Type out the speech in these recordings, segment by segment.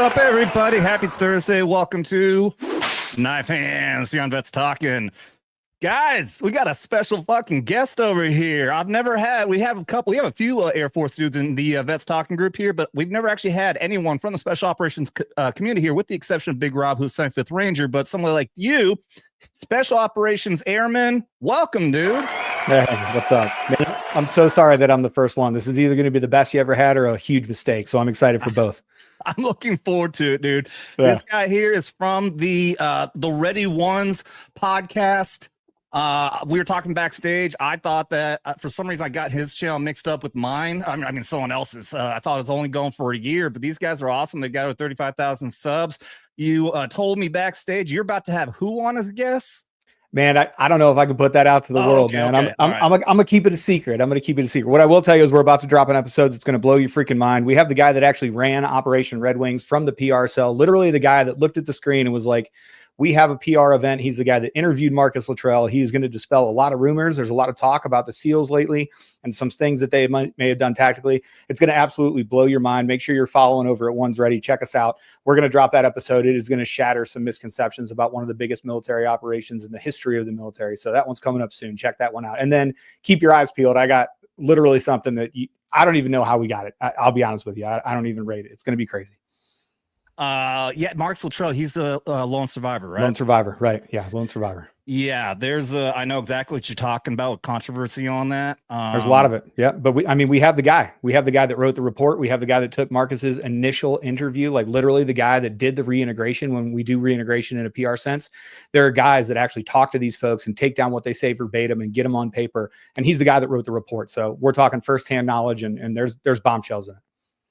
up, everybody? Happy Thursday. Welcome to Knife Hands here on Vets Talkin. Guys, we got a special fucking guest over here. We have a few Air Force dudes in the Vets Talkin group here, but we've never actually had anyone from the Special Operations community here, with the exception of Big Rob, who's 75th Ranger. But someone like you, Special Operations Airman, welcome, dude. Hey, what's up? Man, I'm so sorry that I'm the first one. This is either going to be the best you ever had or a huge mistake, so I'm excited for both. I'm looking forward to it, dude. Yeah. This guy here is from the Ready Ones podcast. We were talking backstage. I thought that for some reason I got his channel mixed up with mine. I mean someone else's. I thought it was only going for a year, but these guys are awesome. They got over 35,000 subs. You told me backstage you're about to have who on as a guest? Man, I don't know if I can put that out to the world, man. Okay. I'm gonna keep it a secret. What I will tell you is we're about to drop an episode that's gonna blow your freaking mind. We have the guy that actually ran Operation Red Wings from the PR cell, literally the guy that looked at the screen and was like, we have a PR event. He's the guy that interviewed Marcus Luttrell. He's going to dispel a lot of rumors. There's a lot of talk about the SEALs lately and some things that they may have done tactically. It's going to absolutely blow your mind. Make sure you're following over at One's Ready. Check us out. We're going to drop that episode. It is going to shatter some misconceptions about one of the biggest military operations in the history of the military. So that one's coming up soon. Check that one out. And then keep your eyes peeled. I got literally something that I don't even know how we got it. I'll be honest with you. I don't even rate it. It's going to be crazy. Yeah, Marcus Luttrell, he's a lone survivor, right? Lone survivor, right? Yeah, lone survivor. Yeah, I know exactly what you're talking about with controversy on that. There's a lot of it. Yeah, but we have the guy. We have the guy that wrote the report. We have the guy that took Marcus's initial interview, like literally the guy that did the reintegration. When we do reintegration in a PR sense, there are guys that actually talk to these folks and take down what they say verbatim and get them on paper. And he's the guy that wrote the report. So we're talking firsthand knowledge, and there's bombshells in it.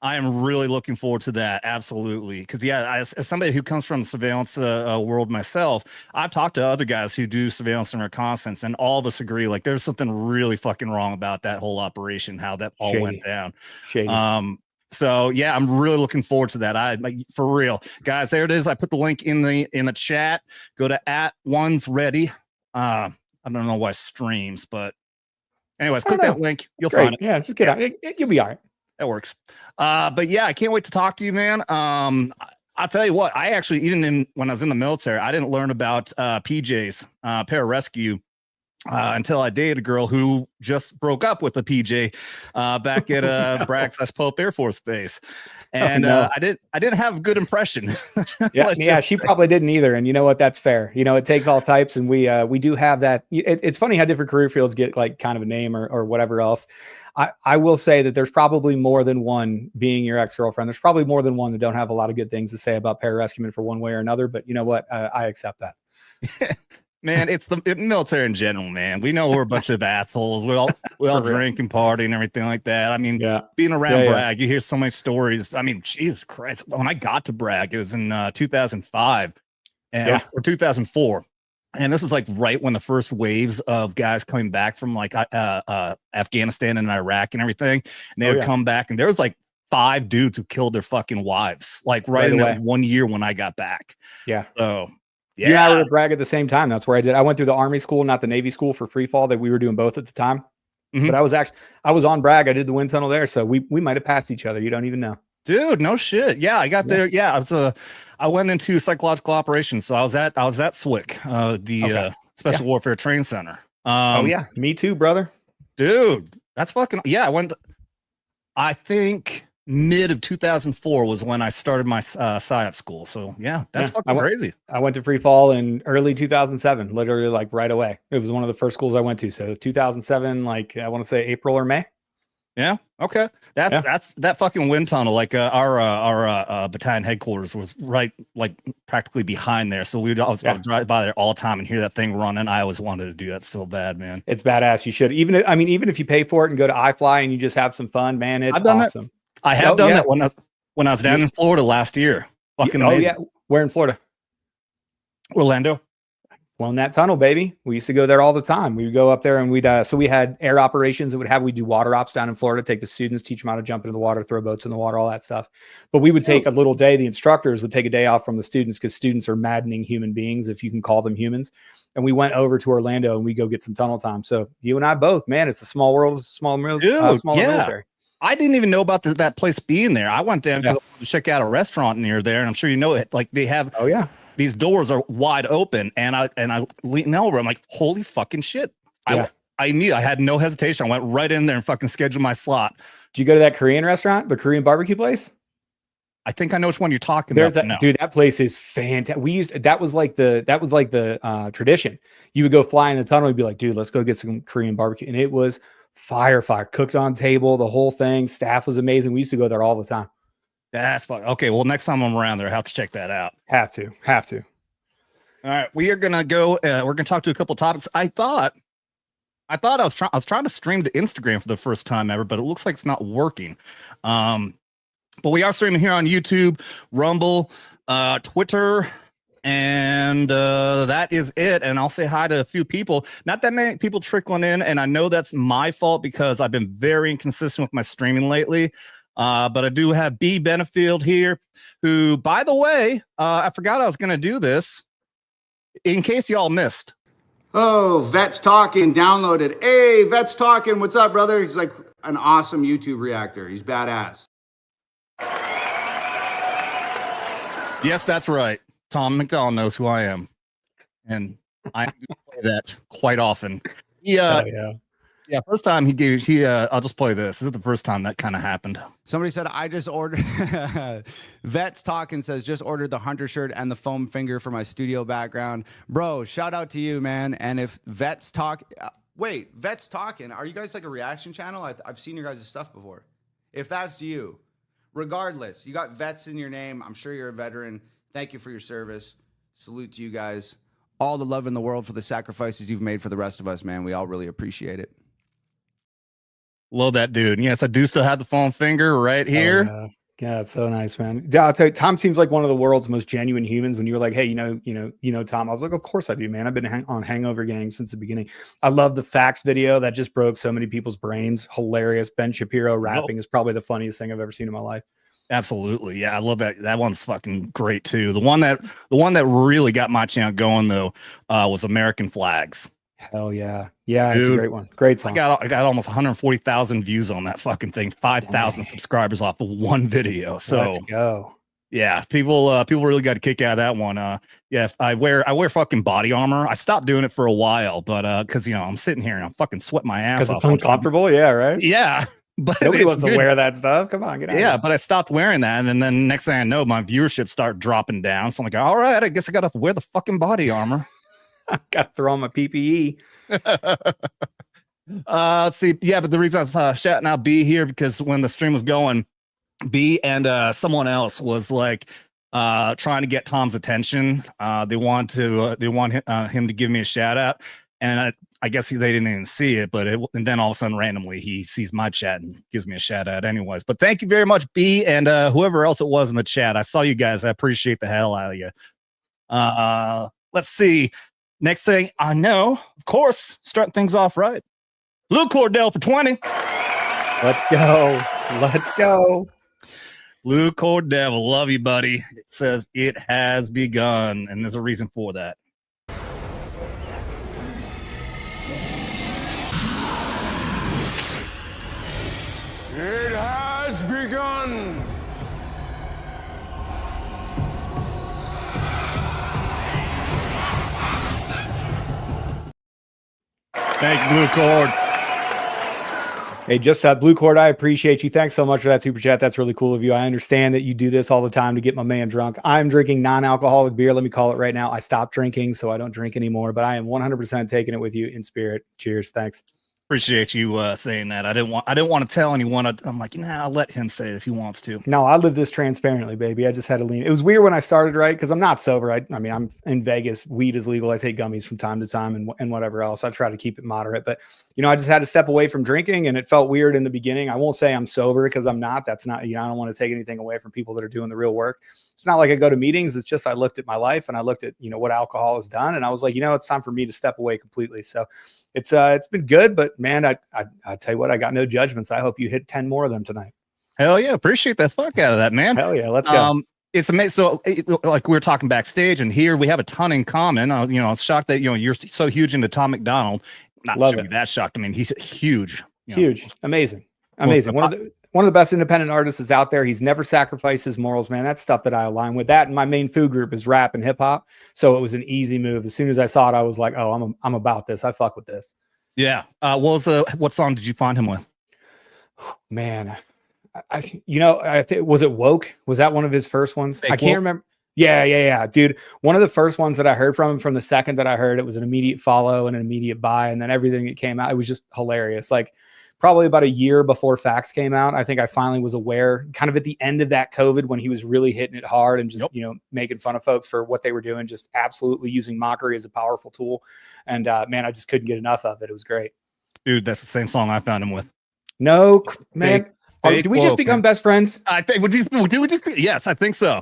I am really looking forward to that. Absolutely. Because, yeah, as somebody who comes from the surveillance world myself, I've talked to other guys who do surveillance and reconnaissance, and all of us agree, like, there's something really fucking wrong about that whole operation, how that all went down. Shady. So, yeah, I'm really looking forward to that. For real. Guys, there it is. I put the link in the chat. Go to @One'sReady. I don't know why streams, but anyways, click that link. You'll find it. Yeah, just get out. You'll be all right. That works. But yeah, I can't wait to talk to you, man. I'll tell you what, I actually, when I was in the military, I didn't learn about PJs, Pararescue, until I dated a girl who just broke up with a PJ back at Bragg/Pope Air Force Base. And I didn't have a good impression. Yeah, she probably didn't either. And you know what? That's fair. You know, it takes all types, and we do have that. It's funny how different career fields get like kind of a name or whatever else. I will say that there's probably more than one, being your ex-girlfriend. There's probably more than one that don't have a lot of good things to say about pararescuemen for one way or another. But you know what? I accept that. Man, it's the military in general, man. We know we're a bunch of assholes. We all drink and party and everything like that. I mean, being around Bragg, you hear so many stories. I mean, Jesus Christ. When I got to Bragg, it was in 2005 or 2004. And this was like right when the first waves of guys coming back from like Afghanistan and Iraq and everything. And they would come back, and there was like 5 dudes who killed their fucking wives, like right in that 1 year when I got back. Yeah. So yeah, you and I were at Bragg at the same time. That's where I went through the Army school, not the Navy school, for free fall. That we were doing both at the time. Mm-hmm. But I was on Bragg. I did the wind tunnel there, so we might have passed each other. You don't even know. Dude, no shit. Yeah, I got there. Yeah, I went into psychological operations. So I was at SWCC, the Special Warfare Training Center. Oh yeah, me too, brother. Dude, that's fucking I think mid of 2004 was when I started my PSYOP school. So yeah, that's fucking crazy. I went to free fall in early 2007, literally like right away. It was one of the first schools I went to. So 2007, like I want to say April or May. Yeah. Okay. That's that fucking wind tunnel. Like our battalion headquarters was right, like practically behind there. So I would drive by there all the time and hear that thing running. I always wanted to do that so bad, man. It's badass. You should. Even if you pay for it and go to iFly and you just have some fun, man, it's awesome. I have done that when I was down in Florida last year. Fucking amazing. Yeah. Where in Florida? Orlando. Well, in that tunnel, baby, we used to go there all the time. We would go up there and so we had air operations that we do water ops down in Florida, take the students, teach them how to jump into the water, throw boats in the water, all that stuff. But we would take a little day. The instructors would take a day off from the students because students are maddening human beings, if you can call them humans. And we went over to Orlando and we go get some tunnel time. So you and I both, man, it's a small world. It's a small military. I didn't even know about that place being there. I went down to check out a restaurant near there, and I'm sure you know it. Like they have, these doors are wide open, and I leaned over. I'm like, holy fucking shit! I had no hesitation. I went right in there and fucking scheduled my slot. Did you go to that Korean restaurant, the Korean barbecue place? I think I know which one you're talking about. Dude, that place is fantastic. That was like the tradition. You would go fly in the tunnel and be like, dude, let's go get some Korean barbecue. And it was fire, cooked on table, the whole thing. Staff was amazing. We used to go there all the time. That's fun. Okay, well, next time I'm around there, I have to check that out. Have to. All right, we are gonna go. We're gonna talk to a couple topics. I thought I was trying to stream to Instagram for the first time ever, but it looks like it's not working. But we are streaming here on YouTube, Rumble, Twitter, and that is it. And I'll say hi to a few people. Not that many people trickling in, and I know that's my fault because I've been very inconsistent with my streaming lately. But I do have B. Benefield here, who, by the way, I forgot I was going to do this in case y'all missed. Oh, Vets Talkin, downloaded. Hey, Vets Talkin, what's up, brother? He's like an awesome YouTube reactor. He's badass. Yes, that's right. Tom McDonald knows who I am, and I play that quite often. Yeah. First time I'll just play this. This is the first time that kind of happened. Somebody said, I just ordered, Vets Talkin says, just ordered the Hunter shirt and the foam finger for my studio background. Bro, shout out to you, man. And if Vets Talk, wait, Vets Talkin, are you guys like a reaction channel? I've seen your guys' stuff before. If that's you, regardless, you got vets in your name. I'm sure you're a veteran. Thank you for your service. Salute to you guys. All the love in the world for the sacrifices you've made for the rest of us, man. We all really appreciate it. Love that dude. Yes, I do still have the foam finger right here. Oh, yeah, it's so nice, man. Yeah, I'll tell you, Tom seems like one of the world's most genuine humans. When you were like, hey, you know, Tom, I was like, of course I do, man. I've been on Hangover Gang since the beginning. I love the facts video that just broke so many people's brains. Hilarious. Ben Shapiro rapping is probably the funniest thing I've ever seen in my life. Absolutely. Yeah, I love that. That one's fucking great too. The one that really got my channel going though was American Flags. Hell yeah. Yeah, dude, it's a great one. Great song. I got almost 140,000 views on that fucking thing. 5,000 subscribers off of one video. So let's go. Yeah, people really got a kick out of that one. Yeah, I wear fucking body armor. I stopped doing it for a while, but because I'm sitting here and I'm fucking sweating my ass off. Because it's uncomfortable, yeah, right? Yeah. But nobody wants to wear that stuff. Come on, get out. Yeah, but I stopped wearing that, and then next thing I know, my viewership started dropping down. So I'm like, all right, I guess I gotta wear the fucking body armor. I gotta throw on my PPE. Let's see. Yeah, but the reason I was shouting out B here because when the stream was going, B and someone else was like trying to get Tom's attention. They want him to give me a shout out, and I guess they didn't even see it, and then all of a sudden randomly he sees my chat and gives me a shout out anyways. But thank you very much, B, and whoever else it was in the chat. I saw you guys. I appreciate the hell out of you. Let's see. Next thing I know, of course, starting things off right. Lou Cordell for 20. Let's go. Let's go. Lou Cordell, love you, buddy. It says it has begun, and there's a reason for that. It has begun. Thanks, Blue Cord. Hey, just Blue Cord, I appreciate you. Thanks so much for that super chat. That's really cool of you. I understand that you do this all the time to get my man drunk. I'm drinking non-alcoholic beer. Let me call it right now. I stopped drinking, so I don't drink anymore, but I am 100% taking it with you in spirit. Cheers. Thanks. Appreciate you saying that. I didn't want to tell anyone. I'm like, I'll let him say it if he wants to. No, I live this transparently, baby. I just had to lean. It was weird when I started, right? Because I'm not sober. I mean, I'm in Vegas. Weed is legal. I take gummies from time to time and whatever else. I try to keep it moderate. But, I just had to step away from drinking, and it felt weird in the beginning. I won't say I'm sober because I'm not. That's not, I don't want to take anything away from people that are doing the real work. It's not like I go to meetings. It's just I looked at my life and I looked at, what alcohol has done. And I was like, it's time for me to step away completely. So it's been good, but man, I tell you what, I got no judgments. I hope you hit 10 more of them tonight. Hell yeah. Appreciate the fuck out of that, man. Hell yeah. Let's go. It's amazing. So like we were talking backstage, and here we have a ton in common. I was shocked that, you're so huge into Tom McDonald. Not should be that shocked. I mean, he's huge. Huge. Amazing. Amazing. one of the best independent artists is out there. He's never sacrificed his morals, man. That's stuff that I align with. That and my main food group is rap and hip hop. So it was an easy move. As soon as I saw it, I was like, oh, I'm about this. I fuck with this. Yeah. What song did you find him with? Man, I think was it Woke? Was that one of his first ones? I can't remember. Yeah. Dude, one of the first ones that I heard from him, from the second that I heard, it was an immediate follow and an immediate buy. And then everything that came out, it was just hilarious. Like probably about a year before Facts came out, I think I finally was aware, kind of at the end of that COVID, when he was really hitting it hard and just, making fun of folks for what they were doing, just absolutely using mockery as a powerful tool. And man, I just couldn't get enough of it. It was great. Dude, that's the same song I found him with. No, man. Did we just become best friends? I think yes, I think so.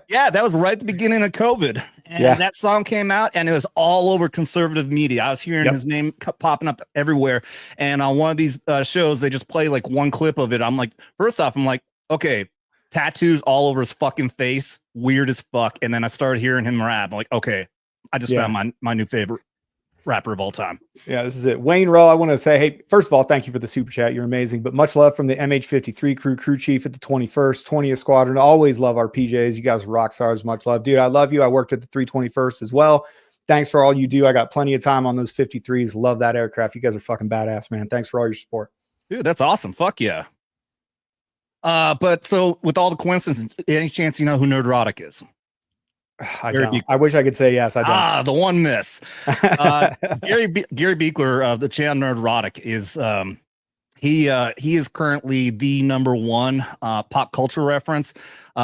Yeah, that was right at the beginning of COVID. And that song came out and it was all over conservative media. I was hearing his name popping up everywhere. And on one of these shows, they just play like one clip of it. I'm like, first off, I'm like, okay, tattoos all over his fucking face. Weird as fuck. And then I started hearing him rap. I'm like, okay, I just found my new favorite rapper of all time. Yeah, this is it. Wayne Rowe, I want to say, hey, first of all, thank you for the super chat. You're amazing. But much love from the MH53 crew chief at the 21st, 20th Squadron. Always love our PJs. You guys are rock stars. Much love. Dude, I love you. I worked at the 321st as well. Thanks for all you do. I got plenty of time on those 53s. Love that aircraft. You guys are fucking badass, man. Thanks for all your support. Dude, that's awesome. Fuck yeah. But so with all the coincidences, any chance you know who Nerdrotic is? I don't. I wish I could say yes. I don't. The one miss. Gary Beekler of the channel Nerdrotic is he is currently the #1 pop culture reference.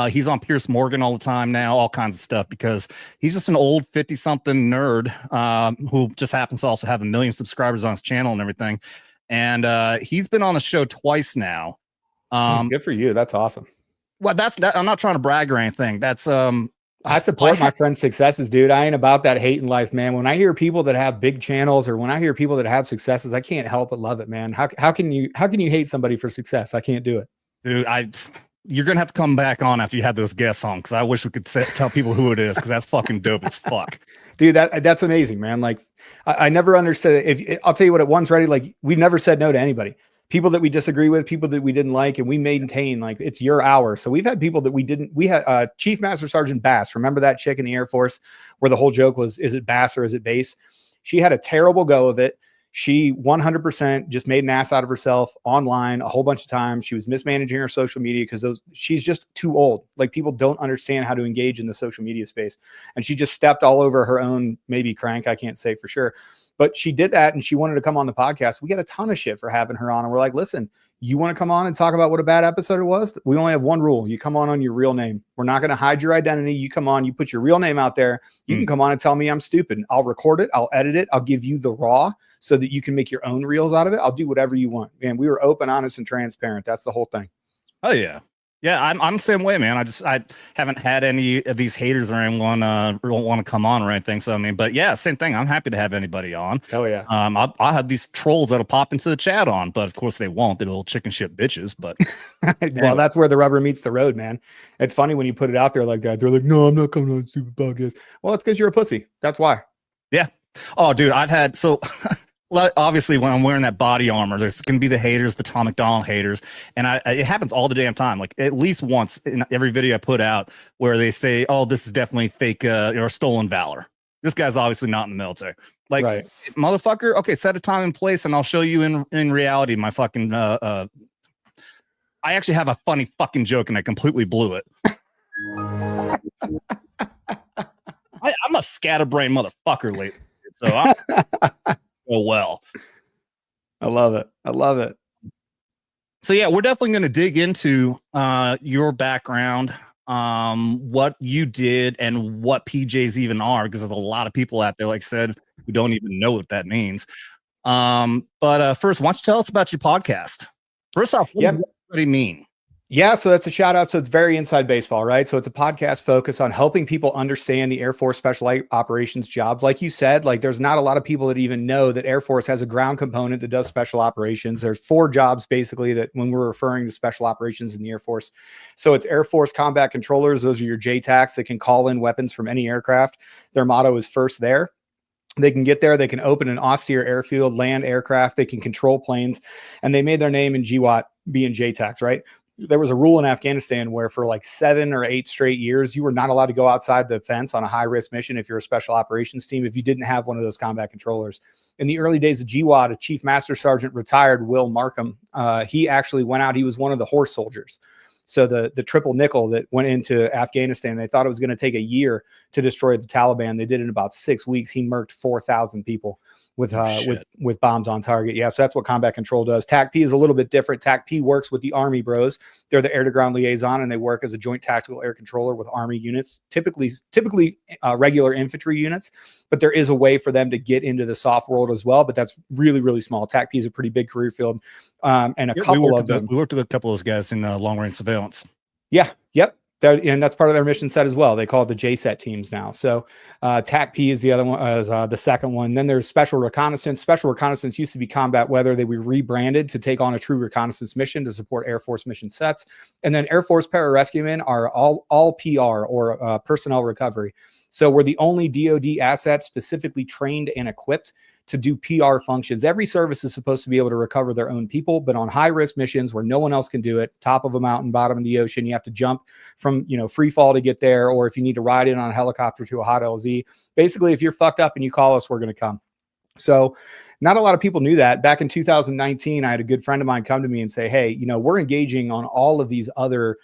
He's on Piers Morgan all the time now, all kinds of stuff, because he's just an old 50-something nerd who just happens to also have 1 million subscribers on his channel and everything. And he's been on the show twice now. Good for you. That's awesome. Well, I'm not trying to brag or anything. That's I support my friend's successes, dude. I ain't about that hate in life, man. When I hear people that have big channels, or when I hear people that have successes, I can't help but love it, man. How can you hate somebody for success? I can't do it, dude. You're gonna have to come back on after you had those guests on, because I wish we could tell people who it is, because that's fucking dope as fuck, dude. That's amazing, man. Like I never understood. I'll tell you what, at once ready, like we've never said no to anybody. People that we disagree with, people that we didn't like, and we maintain like it's your hour. So we've had people that we had Chief Master Sergeant Bass. Remember that chick in the Air Force where the whole joke was, is it Bass or is it Base? She had a terrible go of it. She 100% just made an ass out of herself online a whole bunch of times. She was mismanaging her social media because she's just too old. Like people don't understand how to engage in the social media space. And she just stepped all over her own, maybe crank. I can't say for sure. But she did that and she wanted to come on the podcast. We got a ton of shit for having her on. And we're like, listen, you want to come on and talk about what a bad episode it was? We only have one rule. You come on your real name. We're not going to hide your identity. You come on, you put your real name out there. You can come on and tell me I'm stupid. I'll record it. I'll edit it. I'll give you the raw so that you can make your own reels out of it. I'll do whatever you want. Man, we were open, honest, and transparent. That's the whole thing. Oh, yeah. Yeah, I'm the same way, man. I haven't had any of these haters or anyone don't want to come on or anything. So I mean, but yeah, same thing. I'm happy to have anybody on. Oh yeah. I have these trolls that'll pop into the chat on, but of course they won't. They're little chicken shit bitches. But well, anyway. That's where the rubber meets the road, man. It's funny when you put it out there like that. They're like, no, I'm not coming on stupid podcast. Well, it's because you're a pussy. That's why. Yeah. Oh, dude, I've had obviously when I'm wearing that body armor, there's going to be the haters, the Tom McDonald haters. And it happens all the damn time. Like at least once in every video I put out where they say, oh, this is definitely fake or stolen valor. This guy's obviously not in the military. Like, right. Motherfucker, okay, set a time and place and I'll show you in reality my fucking, I actually have a funny fucking joke and I completely blew it. I'm a scatterbrain motherfucker lately. So I'm well. I love it. I love it. So yeah, we're definitely going to dig into your background, what you did, and what PJs even are, because there's a lot of people out there, like I said, who don't even know what that means. But first, why don't you tell us about your podcast? First off, what does everybody mean? Yeah, so that's a shout out. So it's very inside baseball, right? So it's a podcast focused on helping people understand the Air Force Special Operations jobs. Like you said, like there's not a lot of people that even know that Air Force has a ground component that does special operations. There's 4 jobs basically that when we're referring to special operations in the Air Force. So it's Air Force Combat Controllers. Those are your JTACs that can call in weapons from any aircraft. Their motto is first there. They can get there. They can open an austere airfield, land aircraft. They can control planes. And they made their name in GWAT being JTACs, right? There was a rule in Afghanistan where for like 7 or 8 straight years, you were not allowed to go outside the fence on a high-risk mission if you're a special operations team, if you didn't have one of those combat controllers. In the early days of GWAT, a Chief Master Sergeant retired, Will Markham, he actually went out. He was one of the horse soldiers. So the triple nickel that went into Afghanistan, they thought it was going to take a year to destroy the Taliban. They did it in about 6 weeks. He murked 4,000 people with bombs on target. Yeah, so that's what combat control does. TACP is a little bit different. TACP works with the Army bros. They're the air-to-ground liaison, and they work as a joint tactical air controller with Army units, typically regular infantry units. But there is a way for them to get into the soft world as well, but that's really, really small. TACP is a pretty big career field, and couple of them. We worked with a couple of those guys in long-range surveillance. Yeah, yep. And that's part of their mission set as well. They call it the JSET teams now. So TACP is the other one, the second one. Then there's Special Reconnaissance. Special Reconnaissance used to be combat weather. They were rebranded to take on a true reconnaissance mission to support Air Force mission sets. And then Air Force Pararescuemen are all PR or personnel recovery. So we're the only DoD asset specifically trained and equipped to do PR functions. Every service is supposed to be able to recover their own people, but on high risk missions where no one else can do it, top of a mountain, bottom of the ocean, you have to jump from, free fall to get there. Or if you need to ride in on a helicopter to a hot LZ, basically, if you're fucked up and you call us, we're going to come. So not a lot of people knew that. Back in 2019, I had a good friend of mine come to me and say, hey, we're engaging on all of these other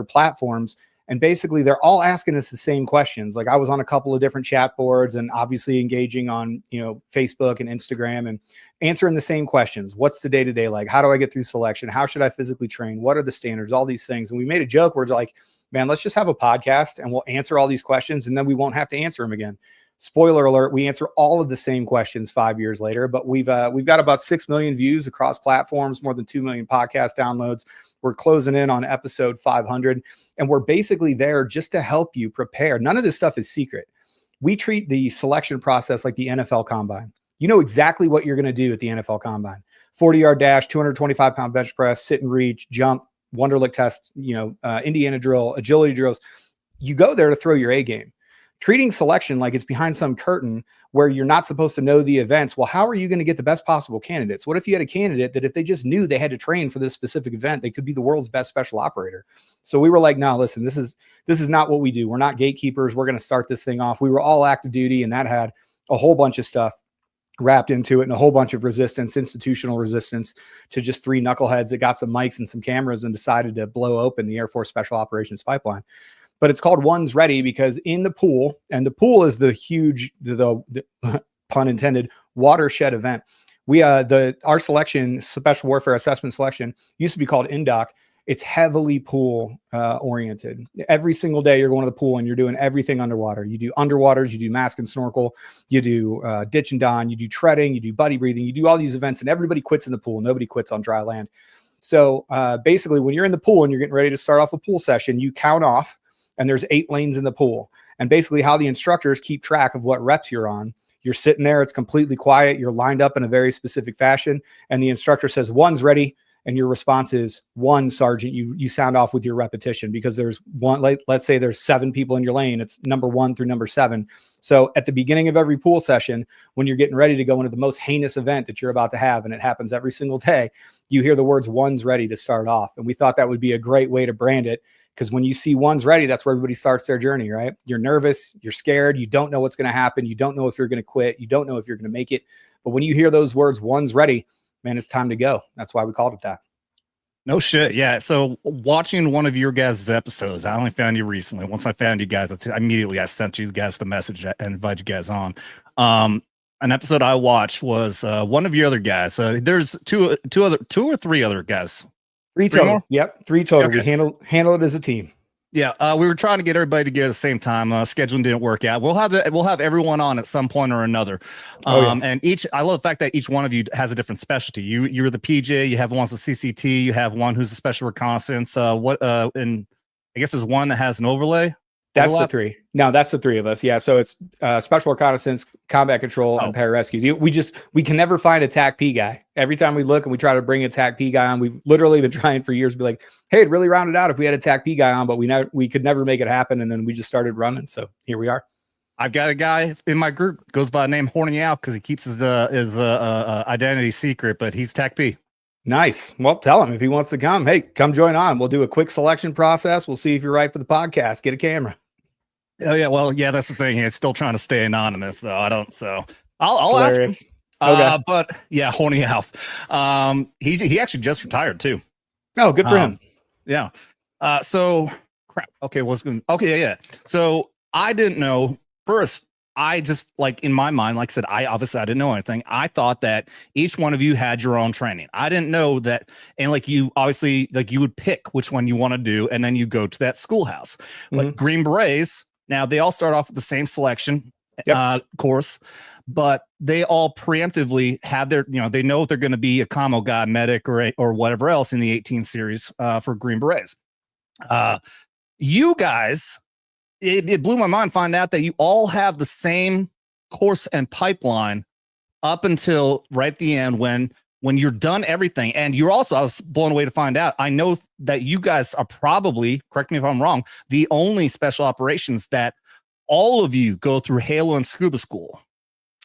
platforms. And basically, they're all asking us the same questions. Like I was on a couple of different chat boards and obviously engaging on, Facebook and Instagram and answering the same questions. What's the day-to-day like? How do I get through selection? How should I physically train? What are the standards? All these things. And we made a joke where it's like, man, let's just have a podcast and we'll answer all these questions and then we won't have to answer them again. Spoiler alert, we answer all of the same questions 5 years later, but we've got about 6 million views across platforms, more than 2 million podcast downloads. We're closing in on episode 500, and we're basically there just to help you prepare. None of this stuff is secret. We treat the selection process like the NFL Combine. You know exactly what you're going to do at the NFL Combine. 40-yard dash, 225-pound bench press, sit and reach, jump, Wonderlic test, Indiana drill, agility drills. You go there to throw your A game. Treating selection like it's behind some curtain where you're not supposed to know the events. Well, how are you going to get the best possible candidates? What if you had a candidate that if they just knew they had to train for this specific event, they could be the world's best special operator? So we were like, no, listen, this is not what we do. We're not gatekeepers. We're going to start this thing off. We were all active duty, and that had a whole bunch of stuff wrapped into it and a whole bunch of resistance, institutional resistance to just 3 knuckleheads that got some mics and some cameras and decided to blow open the Air Force Special Operations pipeline. But it's called One's Ready because in the pool, and the pool is the huge, the pun intended, watershed event. Our selection, Special Warfare Assessment Selection, used to be called INDOC. It's heavily pool oriented. Every single day you're going to the pool and you're doing everything underwater. You do underwaters, you do mask and snorkel, you do ditch and don, you do treading, you do buddy breathing, you do all these events, and everybody quits in the pool. Nobody quits on dry land. So basically when you're in the pool and you're getting ready to start off a pool session, you count off. And there's 8 lanes in the pool. And basically how the instructors keep track of what reps you're on. You're sitting there, it's completely quiet. You're lined up in a very specific fashion. And the instructor says, 1's ready. And your response is 1, Sergeant. You sound off with your repetition because there's one, let's say there's 7 people in your lane. It's number 1 through number 7. So at the beginning of every pool session, when you're getting ready to go into the most heinous event that you're about to have, and it happens every single day, you hear the words 1's ready to start off. And we thought that would be a great way to brand it. Because when you see 1's ready, that's where everybody starts their journey, right? You're nervous, you're scared, you don't know what's going to happen, you don't know if you're going to quit, you don't know if you're going to make it. But when you hear those words, 1's ready, man, it's time to go. That's why we called it that. No shit. Yeah. So watching one of your guys' episodes, I only found you recently. Once I found you guys, I sent you guys the message and invited you guys on. An episode I watched was one of your other guys. There's two or three other guys. 3 total. More? Yep, 3 total. Okay. We handle it as a team. Yeah, we were trying to get everybody together at the same time. Scheduling didn't work out. We'll have everyone on at some point or another. And I love the fact that each one of you has a different specialty. You're the PJ. You have one's a CCT. You have one who's a special reconnaissance. And I guess there's one that has an overlay. That's the 3. No, that's the 3 of us. Yeah. So it's special reconnaissance, combat control, and pararescue. We can never find a TACP guy. Every time we look and we try to bring a TACP guy on, we've literally been trying for years to be like, hey, it'd really round it out if we had a TACP guy on, but we could never make it happen. And then we just started running. So here we are. I've got a guy in my group goes by the name Horny Al because he keeps his identity secret, but he's Tech P. Nice. Well, tell him if he wants to come. Hey, come join on. We'll do a quick selection process. We'll see if you're right for the podcast. Get a camera. Oh yeah, well, yeah, that's the thing. It's still trying to stay anonymous, though. I don't. So I'll ask him. Okay. But yeah, Horny Alf. He actually just retired too. Oh, good for him. Yeah. So crap. Okay, yeah. So I didn't know. First, I just like in my mind, like I said, I didn't know anything. I thought that each one of you had your own training. I didn't know that, and like you obviously like you would pick which one you want to do, and then you go to that schoolhouse. Like Green Berets, now they all start off with the same selection course, but they all preemptively have their, they know they're going to be a commo guy, medic, or whatever else in the 18 series for Green Berets. You guys. It blew my mind find out that you all have the same course and pipeline up until right at the end when you're done everything. And you're also, I was blown away to find out, I know that you guys are probably, correct me if I'm wrong, the only special operations that all of you go through Halo and Scuba School.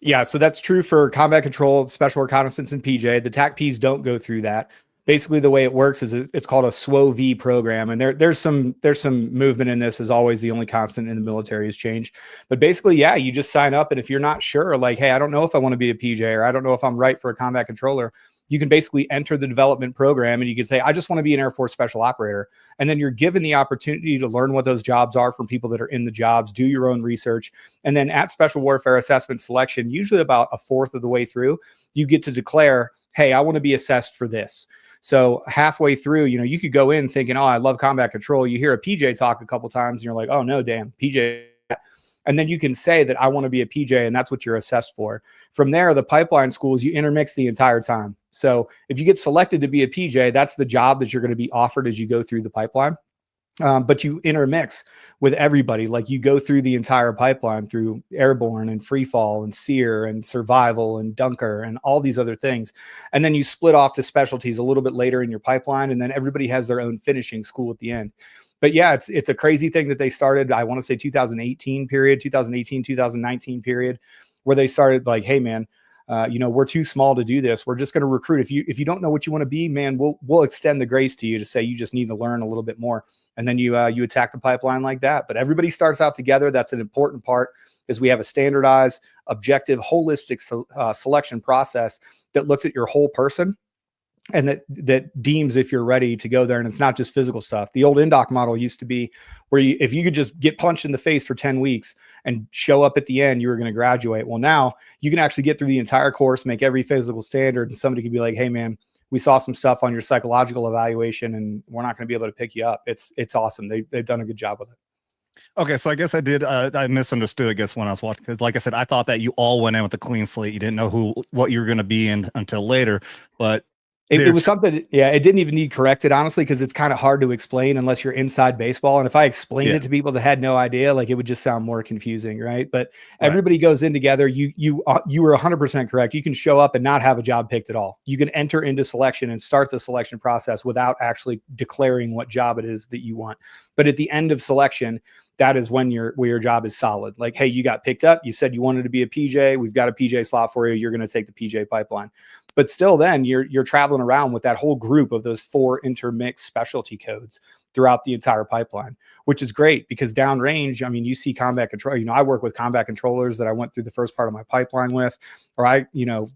Yeah, so that's true for combat control, special reconnaissance, and PJ. The TAC-Ps don't go through that. Basically, the way it works is it's called a SWO-V program, and there's some movement in this. As always, the only constant in the military is change. But basically, yeah, you just sign up, and if you're not sure, like, hey, I don't know if I want to be a PJ, or I don't know if I'm right for a combat controller, you can basically enter the development program, and you can say, I just want to be an Air Force special operator. And then you're given the opportunity to learn what those jobs are from people that are in the jobs, do your own research. And then at Special Warfare Assessment Selection, usually about a fourth of the way through, you get to declare, hey, I want to be assessed for this. So halfway through, you could go in thinking, oh, I love combat control. You hear a PJ talk a couple times and you're like, oh, no, damn, PJ. And then you can say that I want to be a PJ, and that's what you're assessed for. From there, the pipeline schools, you intermix the entire time. So if you get selected to be a PJ, that's the job that you're going to be offered as you go through the pipeline. But you intermix with everybody. Like you go through the entire pipeline through airborne and free fall and seer and survival and dunker and all these other things. And then you split off to specialties a little bit later in your pipeline. And then everybody has their own finishing school at the end. But yeah, it's a crazy thing that they started. I want to say 2018, 2019 period, where they started like, hey man, we're too small to do this. We're just going to recruit. If you don't know what you want to be, man, we'll extend the grace to you to say you just need to learn a little bit more. And then you attack the pipeline like that. But everybody starts out together. That's an important part, is we have a standardized, objective, holistic selection process that looks at your whole person and that deems if you're ready to go there. And it's not just physical stuff. The old INDOC model used to be where if you could just get punched in the face for 10 weeks and show up at the end, you were going to graduate. Well, now you can actually get through the entire course, make every physical standard, and somebody could be like, hey man, we saw some stuff on your psychological evaluation and we're not going to be able to pick you up. It's awesome. They've done a good job with it. Okay, so I guess I misunderstood, I guess, when I was watching, because like I said, I thought that you all went in with a clean slate. You didn't know what you were going to be in until later, but it was something, yeah, it didn't even need corrected, honestly, because it's kind of hard to explain unless you're inside baseball. And if I explained it to people that had no idea, like it would just sound more confusing, right? But everybody goes in together. You were 100% correct. You can show up and not have a job picked at all. You can enter into selection and start the selection process without actually declaring what job it is that you want. But at the end of selection, that is when your job is solid. Like, hey, you got picked up. You said you wanted to be a PJ. We've got a PJ slot for you. You're going to take the PJ pipeline. But still then you're traveling around with that whole group of those 4 intermixed specialty codes throughout the entire pipeline, which is great because downrange, I mean, you see combat control, I work with combat controllers that I went through the first part of my pipeline with, or I,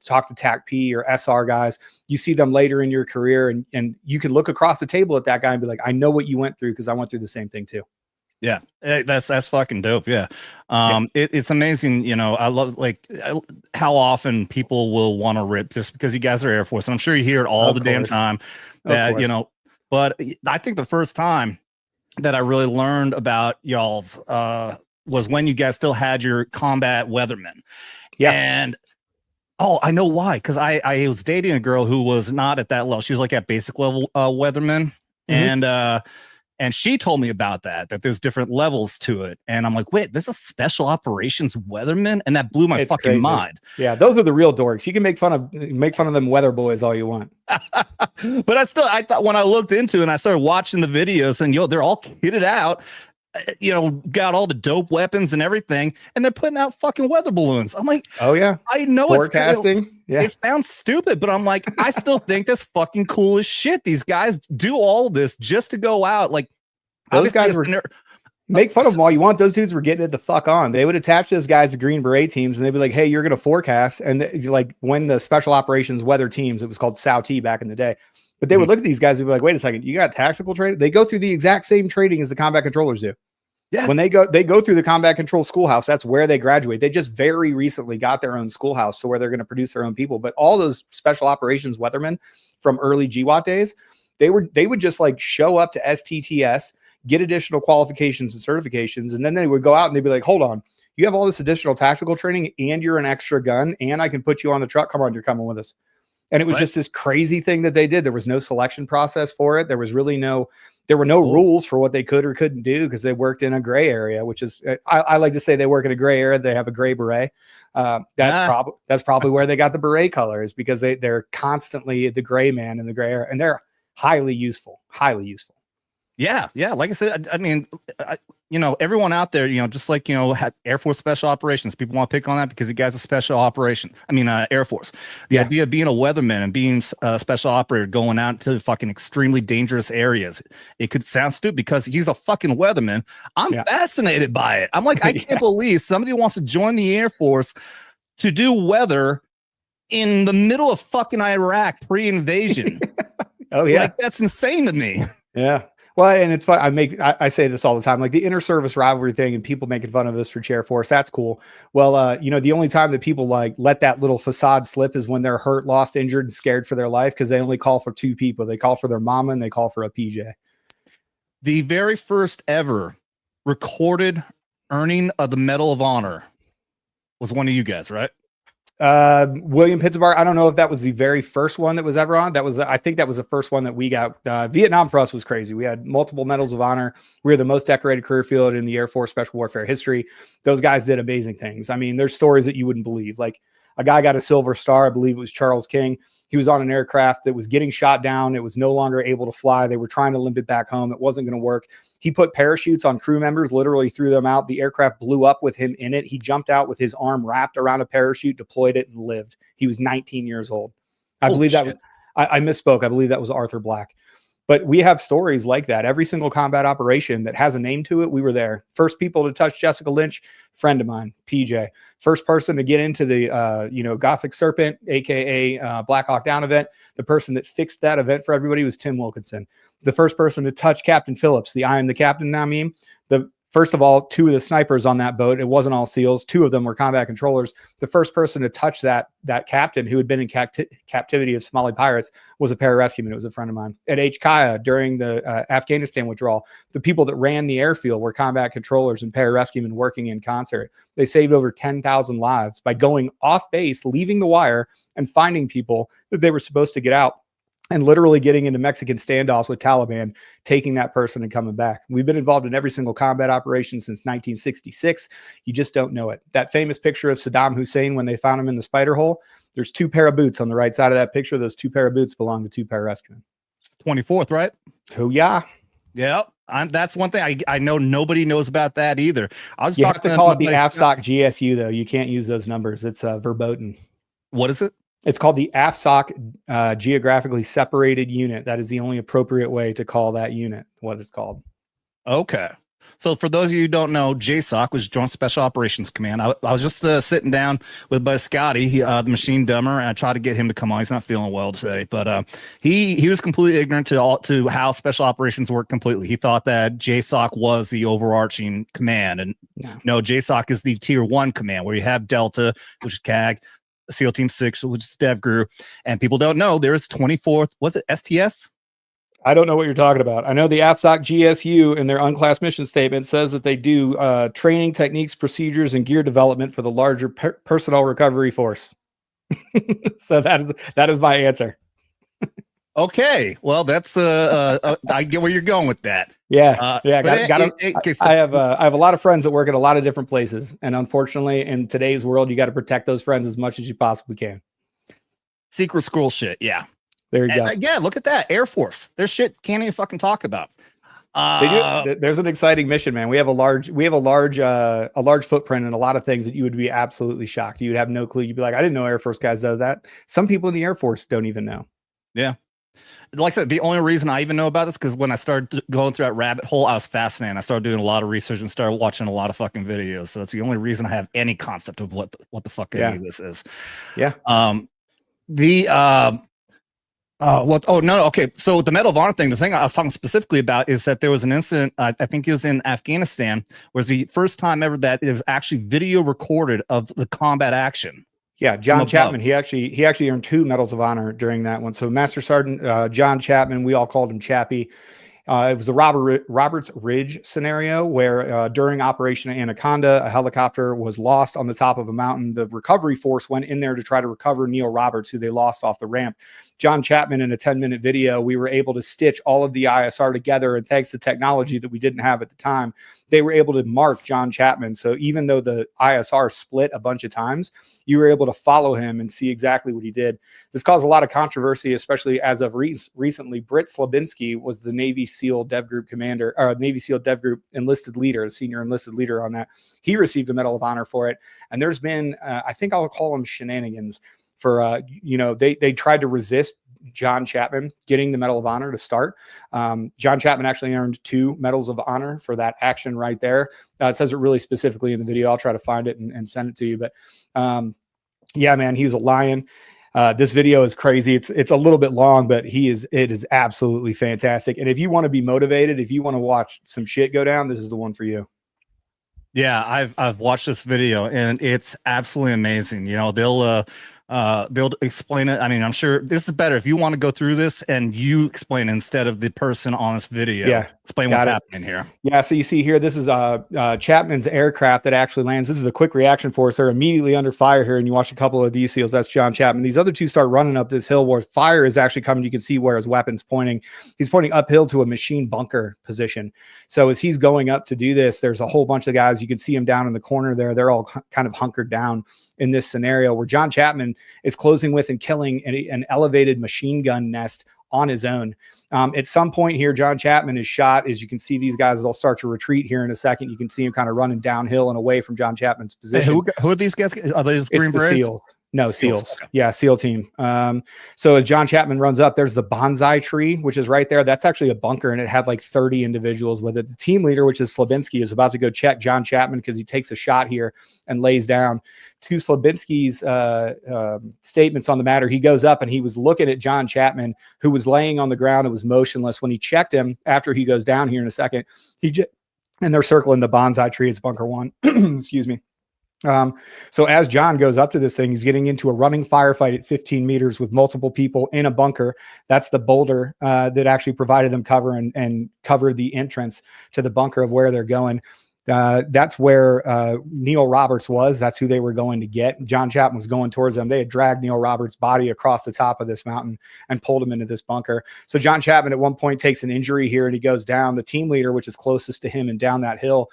talk to TAC-P or SR guys. You see them later in your career and you can look across the table at that guy and be like, I know what you went through because I went through the same thing too. Yeah, that's fucking dope. Yeah. It's amazing. I love how often people will want to rip just because you guys are Air Force. And I'm sure you hear it all the damn time that, but I think the first time that I really learned about y'all's was when you guys still had your combat weathermen. Yeah. And I know why. Cause I was dating a girl who was not at that level. She was like at basic level weatherman. Mm-hmm. And she told me about that there's different levels to it. And I'm like, wait, this is special operations weathermen? And that blew my fucking mind. Yeah, those are the real dorks. You can make fun of them weather boys all you want. But I thought when I looked into it and I started watching the videos and they're all kitted out. got all the dope weapons and everything, and they're putting out fucking weather balloons. I'm like, oh yeah, I know forecasting. It sounds stupid, but I'm like, I still think that's fucking cool as shit. These guys do all this just to go out. Like, those guys were. Make fun of them all you want. Those dudes were getting it the fuck on. They would attach those guys to Green Beret teams, and they'd be like, "Hey, you're going to forecast." And like when the special operations weather teams, it was called SAUT back in the day. But they would look at these guys and be like, "Wait a second, you got tactical training?" They go through the exact same training as the combat controllers do. Yeah. When they go through the combat control schoolhouse. That's where they graduate. They just very recently got their own schoolhouse to where they're going to produce their own people. But all those special operations weathermen from early GWAT days, they would just like show up to STTS, get additional qualifications and certifications, and then they would go out and they'd be like, hold on, you have all this additional tactical training and you're an extra gun and I can put you on the truck. Come on, you're coming with us. And it was just this crazy thing that they did. There was no selection process for it. There was really there were no rules for what they could or couldn't do because they worked in a gray area, which is, I like to say they work in a gray area. They have a gray beret. That's probably where they got the beret color, is because they're constantly the gray man in the gray area, and they're highly useful. Yeah. Like I said, I mean, everyone out there, just like, Air Force Special Operations, people want to pick on that because you guys are special operation. I mean, Air Force. The idea of being a weatherman and being a special operator going out to fucking extremely dangerous areas, it could sound stupid because he's a fucking weatherman. I'm fascinated by it. I'm like, I can't believe somebody wants to join the Air Force to do weather in the middle of fucking Iraq pre-invasion. Oh yeah. Like, that's insane to me. Yeah. Well, and it's fun. I say this all the time, like the inter-service rivalry thing, and people making fun of us for Chair Force. That's cool. Well, the only time that people like let that little facade slip is when they're hurt, lost, injured, and scared for their life, because they only call for two people. They call for their mama and they call for a PJ. The very first ever recorded earning of the Medal of Honor was one of you guys, right? William Pittsburgh. I don't know if that was the very first one that was ever on. I think that was the first one that we got. Vietnam for us was crazy. We had multiple medals of honor. We were the most decorated career field in the Air Force Special Warfare history. Those guys did amazing things. I mean, there's stories that you wouldn't believe. Like a guy got a Silver Star. I believe it was Charles King. He was on an aircraft that was getting shot down. It was no longer able to fly. They were trying to limp it back home. It wasn't going to work. He put parachutes on crew members, literally threw them out. The aircraft blew up with him in it. He jumped out with his arm wrapped around a parachute, deployed it, and lived. He was 19 years old. I misspoke. I believe that was Arthur Black. But we have stories like that. Every single combat operation that has a name to it, we were there. First people to touch Jessica Lynch, friend of mine, PJ. First person to get into the, Gothic Serpent, aka Black Hawk Down event. The person that fixed that event for everybody was Tim Wilkinson. The first person to touch Captain Phillips, the I am the captain now meme. First of all, two of the snipers on that boat, it wasn't all SEALs. Two of them were combat controllers. The first person to touch that captain who had been in captivity of Somali pirates was a pararescueman. It was a friend of mine. At H. Kaya, during the Afghanistan withdrawal, the people that ran the airfield were combat controllers and pararescuemen working in concert. They saved over 10,000 lives by going off base, leaving the wire, and finding people that they were supposed to get out, and literally getting into Mexican standoffs with Taliban, taking that person and coming back. We've been involved in every single combat operation since 1966. You just don't know it. That famous picture of Saddam Hussein when they found him in the spider hole, there's two pair of boots on the right side of that picture. Those two pair of boots belong to two pararescuemen. 24th, right? Oh, yeah. Yeah. That's one thing I know nobody knows about that either. You have to call it the AFSOC GSU, though. You can't use those numbers. It's verboten. What is it? It's called the AFSOC geographically separated unit. That is the only appropriate way to call that unit what it's called. Okay. So for those of you who don't know, JSOC was Joint Special Operations Command. I was just sitting down with Buzz Scotty, the machine dumber, and I tried to get him to come on. He's not feeling well today, but he was completely ignorant to how special operations work completely. He thought that JSOC was the overarching command, and no, JSOC is the tier 1 command where you have Delta, which is CAG, SEAL Team 6, which is DevGru, and people don't know there is 24th. Was it STS? I don't know what you're talking about. I know the AFSOC GSU in their unclassed mission statement says that they do training, techniques, procedures, and gear development for the larger personnel recovery force. So that is my answer. Okay, well, that's I get where you're going with that. Yeah, I have a lot of friends that work at a lot of different places, and unfortunately, in today's world, you got to protect those friends as much as you possibly can. Secret school shit, yeah. There you go. Yeah, look at that. Air Force. There's shit can't even fucking talk about. There's an exciting mission, man. We have a large footprint and a lot of things that you would be absolutely shocked. You would have no clue. You'd be like, I didn't know Air Force guys does that. Some people in the Air Force don't even know. Yeah. Like I said, the only reason I even know about this because when I started going through that rabbit hole, I was fascinated. I started doing a lot of research and started watching a lot of fucking videos. So that's the only reason I have any concept of what the fuck any of this is. Yeah. Okay. So the Medal of Honor thing, the thing I was talking specifically about is that there was an incident, I think it was in Afghanistan, was the first time ever that it was actually video recorded of the combat action. Yeah, John Chapman, he actually earned 2 Medals of Honor during that one. So Master Sergeant John Chapman, we all called him Chappie. It was the Roberts Ridge scenario where during Operation Anaconda, a helicopter was lost on the top of a mountain. The recovery force went in there to try to recover Neil Roberts, who they lost off the ramp. John Chapman, in a 10-minute video, we were able to stitch all of the ISR together. And thanks to technology that we didn't have at the time, they were able to mark John Chapman. So even though the ISR split a bunch of times, you were able to follow him and see exactly what he did. This caused a lot of controversy, especially as of recently. Britt Slabinski was the Navy SEAL Dev Group commander, or Navy SEAL Dev Group enlisted leader, the senior enlisted leader on that. He received a Medal of Honor for it. And there's been, I think I'll call them shenanigans for, they tried to resist John Chapman getting the Medal of Honor to start. John Chapman actually earned 2 Medals of Honor for that action right there. It says it really specifically in the video. I'll try to find it and send it to you. But yeah, man, he was a lion. This video is crazy. It's a little bit long, but it is absolutely fantastic. And if you want to be motivated, if you want to watch some shit go down, this is the one for you. Yeah, I've watched this video and it's absolutely amazing. You know, they'll explain it. I mean, I'm sure this is better if you want to go through this and you explain instead of the person on this video. Yeah, explain what's happening here. Yeah, so you see here, this is Chapman's aircraft that actually lands. This is a quick reaction force. They're immediately under fire here, and you watch a couple of these SEALs. That's John Chapman. These other 2 start running up this hill where fire is actually coming. You can see where his weapon's pointing. He's pointing uphill to a machine bunker position. So as he's going up to do this, there's a whole bunch of guys. You can see him down in the corner there. They're all kind of hunkered down in this scenario where John Chapman is closing with and killing an elevated machine gun nest on his own. At some point here, John Chapman is shot. As you can see, these guys, they'll start to retreat here in a second. You can see him kind of running downhill and away from John Chapman's position. Hey, who are these guys? Are they Green Berets? SEALs. No, SEALs. Okay. Yeah, SEAL team. So as John Chapman runs up, there's the bonsai tree, which is right there. That's actually a bunker, and it had like 30 individuals with it. The team leader, which is Slabinski, is about to go check John Chapman because he takes a shot here and lays down. To Slabinski's statements on the matter, he goes up and he was looking at John Chapman, who was laying on the ground and was motionless. When he checked him after he goes down here in a second, and they're circling the bonsai tree. It's bunker 1. Excuse me. So as John goes up to this thing, he's getting into a running firefight at 15 meters with multiple people in a bunker. That's the boulder that actually provided them cover and covered the entrance to the bunker of where they're going. That's where Neil Roberts was. That's who they were going to get. John Chapman was going towards them. They had dragged Neil Roberts' body across the top of this mountain and pulled him into this bunker. So John Chapman at one point takes an injury here and he goes down. The team leader, which is closest to him and down that hill,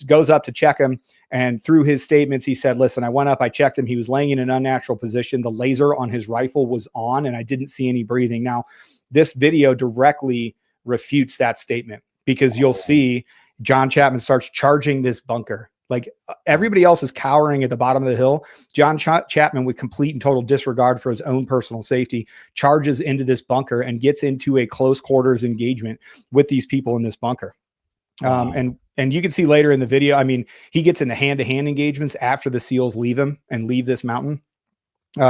goes up to check him. And through his statements, he said, listen, I went up, I checked him. He was laying in an unnatural position. The laser on his rifle was on and I didn't see any breathing. Now, this video directly refutes that statement because you'll see John Chapman starts charging this bunker. Like everybody else is cowering at the bottom of the hill. John Chapman, with complete and total disregard for his own personal safety, charges into this bunker and gets into a close quarters engagement with these people in this bunker. And you can see later in the video, I mean, he gets into hand-to-hand engagements after the SEALs leave him and leave this mountain.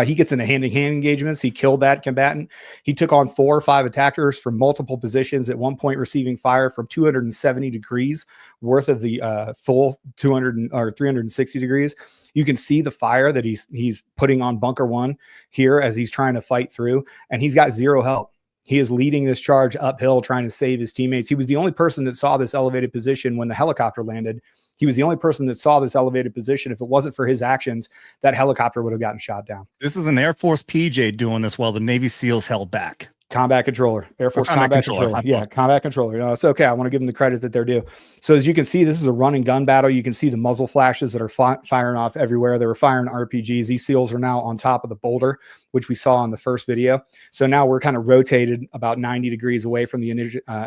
He gets into hand-to-hand engagements. He killed that combatant. He took on 4 or 5 attackers from multiple positions, at one point receiving fire from 270 degrees worth of the full 200 or 360 degrees. You can see the fire that he's putting on bunker 1 here as he's trying to fight through, and he's got 0 help. He is leading this charge uphill, trying to save his teammates. He was the only person that saw this elevated position when the helicopter landed. He was the only person that saw this elevated position. If it wasn't for his actions, that helicopter would have gotten shot down. This is an Air Force PJ doing this while the Navy SEALs held back. Combat controller, Air Force combat controller. Yeah, combat controller. No, it's okay. I want to give them the credit that they're due. So as you can see, this is a run and gun battle. You can see the muzzle flashes that are firing off everywhere. They were firing RPGs. These SEALs are now on top of the boulder, which we saw in the first video. So now we're kind of rotated about 90 degrees away from the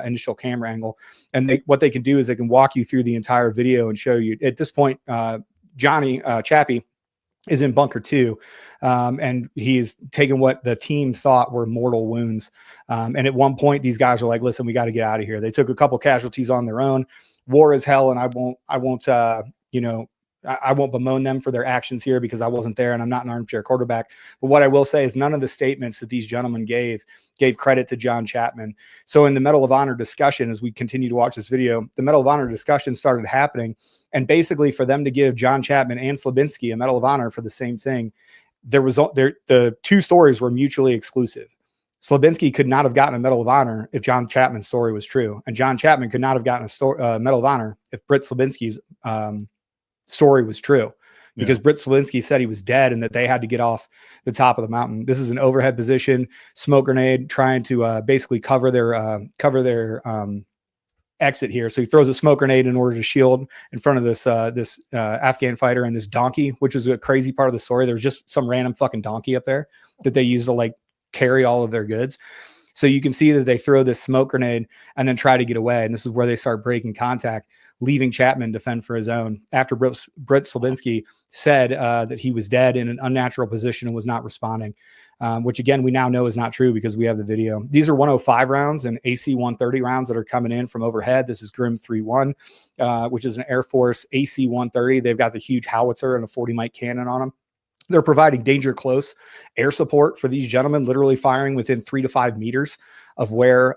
initial camera angle. And what they can do is they can walk you through the entire video and show you. At this point, Chappie is in bunker 2, and he's taken what the team thought were mortal wounds. And at one point, these guys are like, listen, we got to get out of here. They took a couple casualties on their own. War is hell, and I won't bemoan them for their actions here because I wasn't there and I'm not an armchair quarterback. But what I will say is none of the statements that these gentlemen gave credit to John Chapman. So in the Medal of Honor discussion, as we continue to watch this video, the Medal of Honor discussion started happening. And basically for them to give John Chapman and Slabinski a Medal of Honor for the same thing, the two stories were mutually exclusive. Slabinski could not have gotten a Medal of Honor if John Chapman's story was true. And John Chapman could not have gotten a Medal of Honor if Britt Slabinski's story was true, because Britt Slabinski said he was dead and that they had to get off the top of the mountain. This is an overhead position, smoke grenade, trying to basically cover their exit here. So he throws a smoke grenade in order to shield in front of this Afghan fighter and this donkey, which was a crazy part of the story. There was just some random fucking donkey up there that they used to like carry all of their goods. So you can see that they throw this smoke grenade and then try to get away. And this is where they start breaking contact, leaving Chapman to fend for his own. After Britt Slabinski said that he was dead in an unnatural position and was not responding, which again, we now know is not true because we have the video. These are 105 rounds and AC 130 rounds that are coming in from overhead. This is Grim 3-1, which is an Air Force AC 130. They've got the huge howitzer and a 40 mic cannon on them. They're providing danger close air support for these gentlemen, literally firing within 3 to 5 meters of where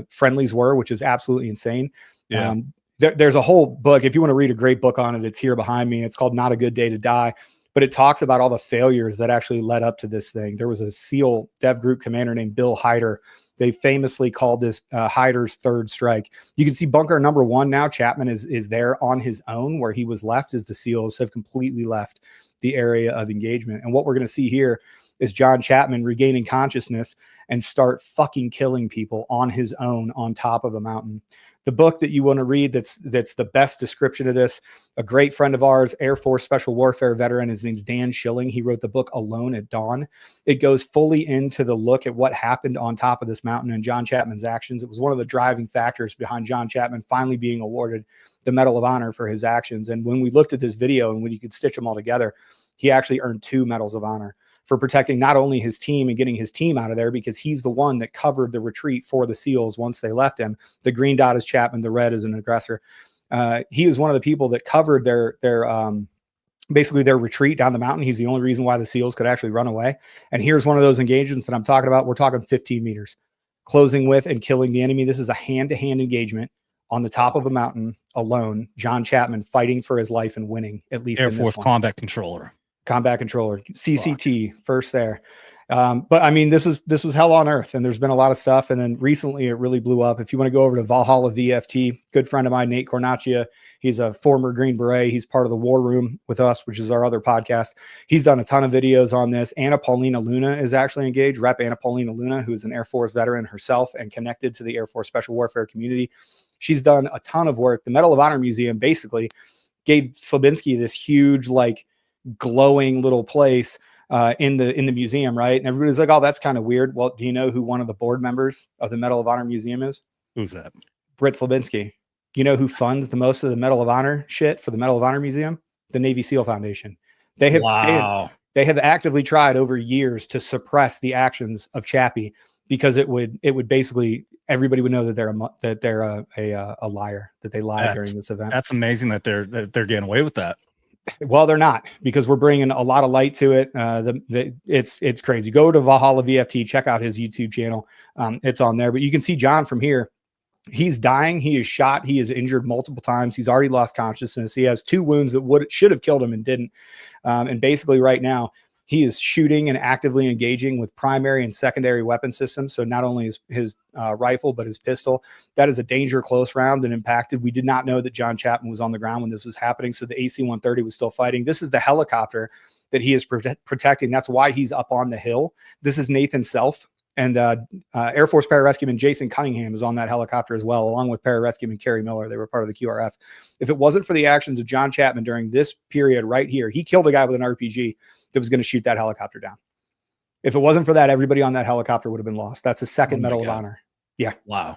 friendlies were, which is absolutely insane. Yeah. There's a whole book. If you want to read a great book on it, it's here behind me. It's called Not a Good Day to Die, but it talks about all the failures that actually led up to this thing. There was a SEAL dev group commander named Bill Hyder. They famously called this Hyder's third strike. You can see bunker number 1 now. Chapman is there on his own. Where he was left as the SEALs have completely left the area of engagement. And what we're going to see here is John Chapman regaining consciousness and start fucking killing people on his own on top of a mountain. The book that you want to read that's the best description of this, a great friend of ours, Air Force Special Warfare veteran, his name's Dan Schilling. He wrote the book Alone at Dawn. It goes fully into the look at what happened on top of this mountain and John Chapman's actions. It was one of the driving factors behind John Chapman finally being awarded the Medal of Honor for his actions. And when we looked at this video and when you could stitch them all together, he actually earned 2 Medals of Honor for protecting not only his team and getting his team out of there, because he's the one that covered the retreat for the SEALs once they left him. The green dot is Chapman, the red is an aggressor. He is one of the people that covered basically their retreat down the mountain. He's the only reason why the SEALs could actually run away. And here's one of those engagements that I'm talking about. We're talking 15 meters, closing with and killing the enemy. This is a hand-to-hand engagement on the top of a mountain alone. John Chapman fighting for his life and winning, at least Air Force combat controller. Combat controller, CCT first there. But I mean, this was hell on earth, and there's been a lot of stuff. And then recently it really blew up. If you want to go over to Valhalla VFT, good friend of mine, Nate Cornacchia, he's a former Green Beret. He's part of the War Room with us, which is our other podcast. He's done a ton of videos on this. Anna Paulina Luna is actually engaged. Rep Anna Paulina Luna, who's an Air Force veteran herself and connected to the Air Force Special Warfare community. She's done a ton of work. The Medal of Honor Museum basically gave Slabinski this huge, like, glowing little place in the museum, right? And everybody's like, oh, that's kind of weird. Well, do you know who one of the board members of the Medal of Honor Museum is? Who's that? Britt Slabinski. You know who funds the most of the Medal of Honor shit for the Medal of Honor Museum? The Navy SEAL Foundation. They have actively tried over years to suppress the actions of Chappie because it would basically, everybody would know that they're a liar, that they lied during this event. That's amazing that they're getting away with that. Well, they're not, because we're bringing a lot of light to it. It's crazy. Go to Valhalla VFT, check out his YouTube channel. It's on there, but you can see John from here. He's dying. He is shot. He is injured multiple times. He's already lost consciousness. He has 2 wounds that should have killed him and didn't. And basically right now he is shooting and actively engaging with primary and secondary weapon systems. So not only his rifle, but his pistol. That is a danger close round and impacted. We did not know that John Chapman was on the ground when this was happening. So the AC-130 was still fighting. This is the helicopter that he is protecting. That's why he's up on the hill. This is Nathan Self. And Air Force Pararescueman Jason Cunningham is on that helicopter as well, along with Pararescueman Kerry Miller. They were part of the QRF. If it wasn't for the actions of John Chapman during this period right here, he killed a guy with an RPG that was going to shoot that helicopter down. If it wasn't for that, everybody on that helicopter would have been lost. That's a second Medal of Honor. Yeah. Wow.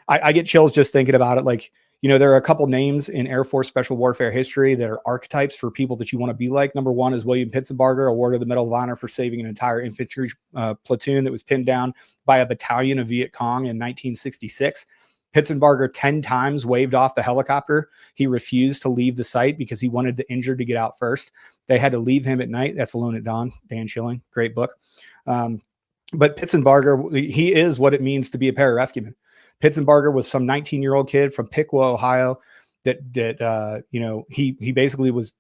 I get chills just thinking about it. Like, you know, there are a couple names in Air Force Special Warfare history that are archetypes for people that you want to be like. Number one is William Pitzenbarger, awarded the Medal of Honor for saving an entire infantry platoon that was pinned down by a battalion of Viet Cong in 1966. Pitzenbarger 10 times waved off the helicopter. He refused to leave the site because he wanted the injured to get out first. They had to leave him at night. That's Alone at Dawn, Dan Schilling, great book. But Pitzenbarger, he is what it means to be a pararescueman. Pitzenbarger was some 19-year-old kid from Piqua, Ohio, that you know, he basically was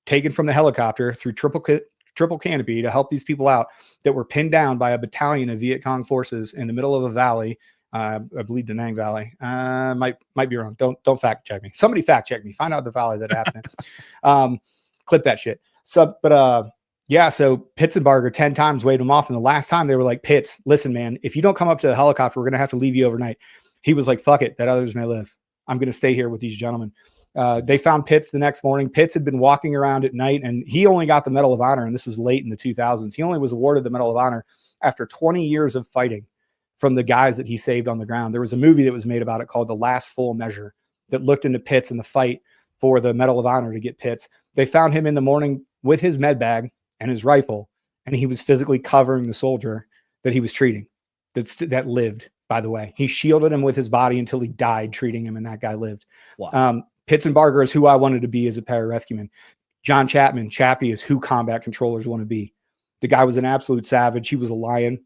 taken from the helicopter through triple canopy to help these people out that were pinned down by a battalion of Viet Cong forces in the middle of a valley. I believe Da Nang Valley. Might be wrong. Don't fact check me. Somebody fact check me. Find out the valley that happened. Clip that shit. So, but yeah, so Pitzenbarger 10 times waved him off. And the last time they were like, Pitts, listen, man, if you don't come up to the helicopter, we're going to have to leave you overnight. He was like, fuck it, that others may live. I'm going to stay here with these gentlemen. They found Pitts the next morning. Pitts had been walking around at night, and he only got the Medal of Honor. And this was late in the 2000s. He only was awarded the Medal of Honor after 20 years of fighting from the guys that he saved on the ground. There was a movie that was made about it called The Last Full Measure that looked into Pitts and the fight for the Medal of Honor to get Pitts. They found him in the morning with his med bag and his rifle, and he was physically covering the soldier that he was treating that lived, by the way. He shielded him with his body until he died treating him, and that guy lived. Wow. Pitzenbarger is who I wanted to be as a pararescueman. John Chapman, Chappie, is who combat controllers want to be. The guy was an absolute savage. He was a lion.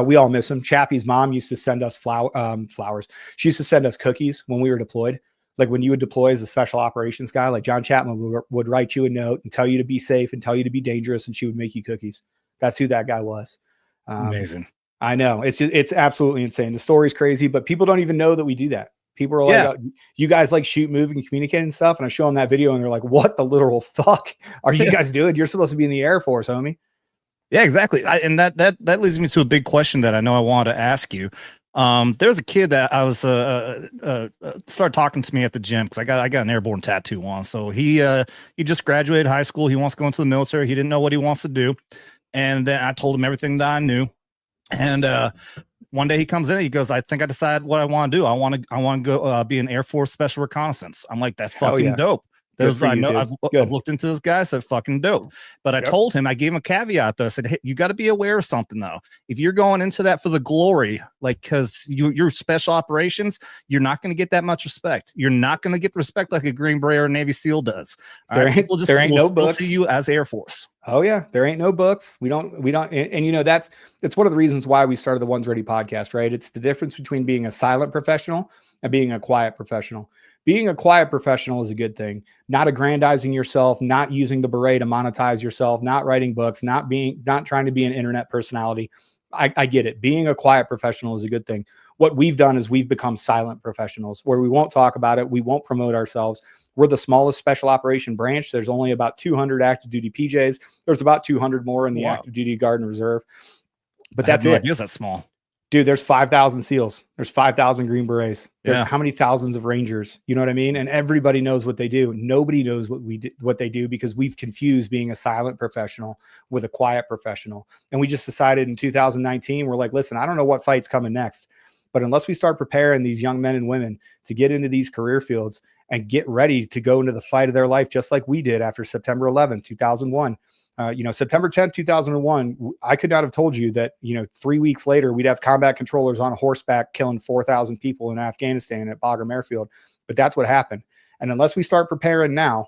We all miss him. Chappie's mom used to send us flowers. She used to send us cookies when we were deployed. Like when you would deploy as a special operations guy, like John Chapman would write you a note and tell you to be safe and tell you to be dangerous, and she would make you cookies. That's who that guy was. Amazing. I know. It's absolutely insane. The story's crazy, but people don't even know that we do that. People are like, oh, you guys like shoot, move, and communicate and stuff. And I show them that video and they're like, what the literal fuck are you guys doing? You're supposed to be in the Air Force, homie. Yeah, exactly. And that leads me to a big question that I know I wanted to ask you. There's a kid that I was started talking to me at the gym because I got an airborne tattoo on. So he just graduated high school. He wants to go into the military. He didn't know what he wants to do, and then I told him everything that I knew. And one day he comes in, he goes, "I think I decided what I want to do. I want to go be an Air Force Special Reconnaissance." I'm like, "That's fucking dope." I know I've looked into those guys. They're fucking dope. But I told him, I gave him a caveat though. I said, hey, you got to be aware of something though. If you're going into that for the glory, like, cause you're special operations, you're not going to get that much respect. You're not going to get the respect like a Green Beret or Navy SEAL does. People just there ain't no books. See you as Air Force. Oh yeah. There ain't no books. We don't, and you know, it's one of the reasons why we started the One's Ready podcast, right? It's the difference between being a silent professional and being a quiet professional. Being a quiet professional is a good thing. Not aggrandizing yourself, not using the beret to monetize yourself, not writing books, not trying to be an internet personality. I get it. Being a quiet professional is a good thing. What we've done is we've become silent professionals where we won't talk about it. We won't promote ourselves. We're the smallest special operation branch. There's only about 200 active duty PJs. There's about 200 more in the active duty Guard and Reserve. But that's it. Is that small? Dude, there's 5,000 SEALs. There's 5,000 Green Berets. There's how many thousands of Rangers? You know what I mean? And everybody knows what they do. Nobody knows what they do because we've confused being a silent professional with a quiet professional. And we just decided in 2019, we're like, listen, I don't know what fight's coming next, but unless we start preparing these young men and women to get into these career fields and get ready to go into the fight of their life, just like we did after September 11, 2001. September 10th, 2001, I could not have told you that, 3 weeks later, we'd have combat controllers on horseback killing 4,000 people in Afghanistan at Bagram Airfield. But that's what happened. And unless we start preparing now,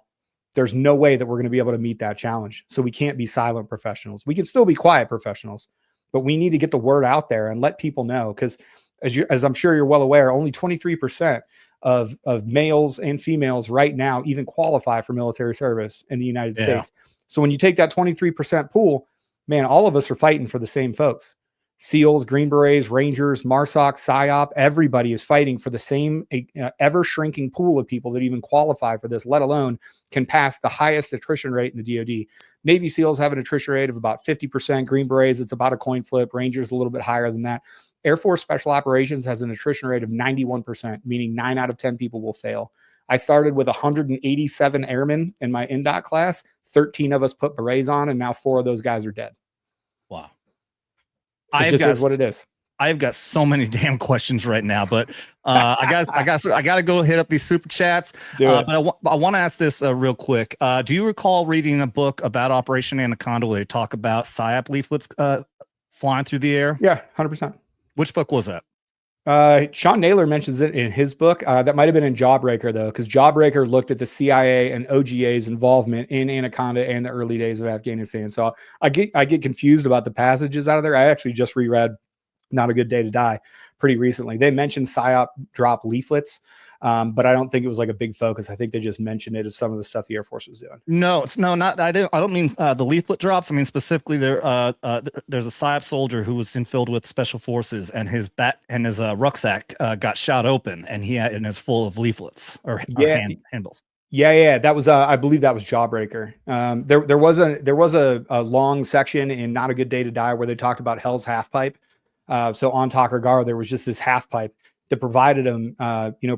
there's no way that we're going to be able to meet that challenge. So we can't be silent professionals. We can still be quiet professionals, but we need to get the word out there and let people know. Because as I'm sure you're well aware, only 23% of males and females right now even qualify for military service in the United States. So when you take that 23% pool, man, all of us are fighting for the same folks. SEALs, Green Berets, Rangers, MARSOC, PSYOP, everybody is fighting for the same ever shrinking pool of people that even qualify for this, let alone can pass the highest attrition rate in the DoD. Navy SEALs have an attrition rate of about 50%. Green Berets, it's about a coin flip. Rangers, a little bit higher than that. Air Force Special Operations has an attrition rate of 91%, meaning 9 out of 10 people will fail. I started with 187 airmen in my NDOT class. 13 of us put berets on, and now 4 of those guys are dead. Wow. It just is what it is. I've got so many damn questions right now, but I got to go hit up these super chats. But I want to ask this real quick. Do you recall reading a book about Operation Anaconda where they talk about PSYOP leaflets flying through the air? Yeah, 100%. Which book was that? Sean Naylor mentions it in his book. That might have been in Jawbreaker, though, because Jawbreaker looked at the CIA and OGA's involvement in Anaconda and the early days of Afghanistan. So I get confused about the passages out of there. I actually just reread Not a Good Day to Die pretty recently. They mentioned PSYOP drop leaflets, but I don't think it was like a big focus. I think they just mentioned it as some of the stuff the Air Force was doing. I don't mean the leaflet drops. I mean specifically there's a PSYOP soldier who was filled with special forces, and his rucksack got shot open, and is full of leaflets or handbills. Yeah. That was, I believe that was Jawbreaker. There was a long section in Not a Good Day to Die where they talked about Hell's half pipe. So on Takargar, there was just this half pipe that provided them,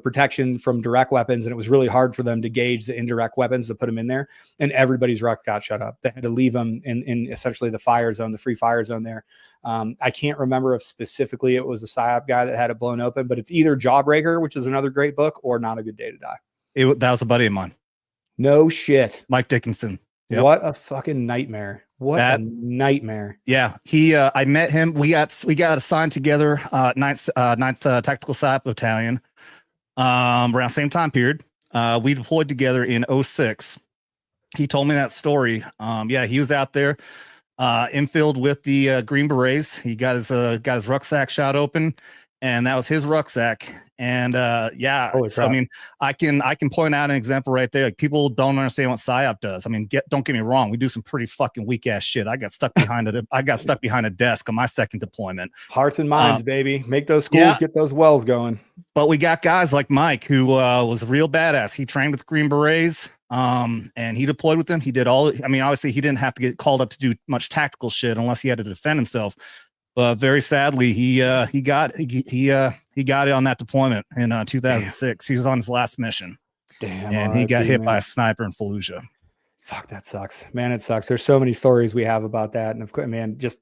protection from direct weapons. And it was really hard for them to gauge the indirect weapons to put them in there. And everybody's ruck got shut up. They had to leave them in essentially the fire zone, the free fire zone there. I can't remember if specifically it was a PSYOP guy that had it blown open, but it's either Jawbreaker, which is another great book, or Not a Good Day to Die. That was a buddy of mine. No shit. Mike Dickinson. Yep. What a fucking nightmare. A nightmare. Yeah. I met him. We got assigned together, 9th Tactical PSYOP Battalion, around same time period. We deployed together in 06. He told me that story. He was out there, infield with the Green Berets. He got his rucksack shot open, and that was his rucksack. And so I mean, I can point out an example right there. Like, people don't understand what PSYOP does. I mean, don't get me wrong, we do some pretty fucking weak ass shit. I got stuck behind a desk on my second deployment. Hearts and minds, baby. Make those schools get those wells going. But we got guys like Mike, who was a real badass. He trained with Green Berets, and he deployed with them. He did obviously he didn't have to get called up to do much tactical shit unless he had to defend himself. But very sadly, he got it on that deployment in 2006. Damn. He was on his last mission. Damn, and he got hit by a sniper in Fallujah. Fuck, that sucks, man. It sucks. There's so many stories we have about that, and of course, man, just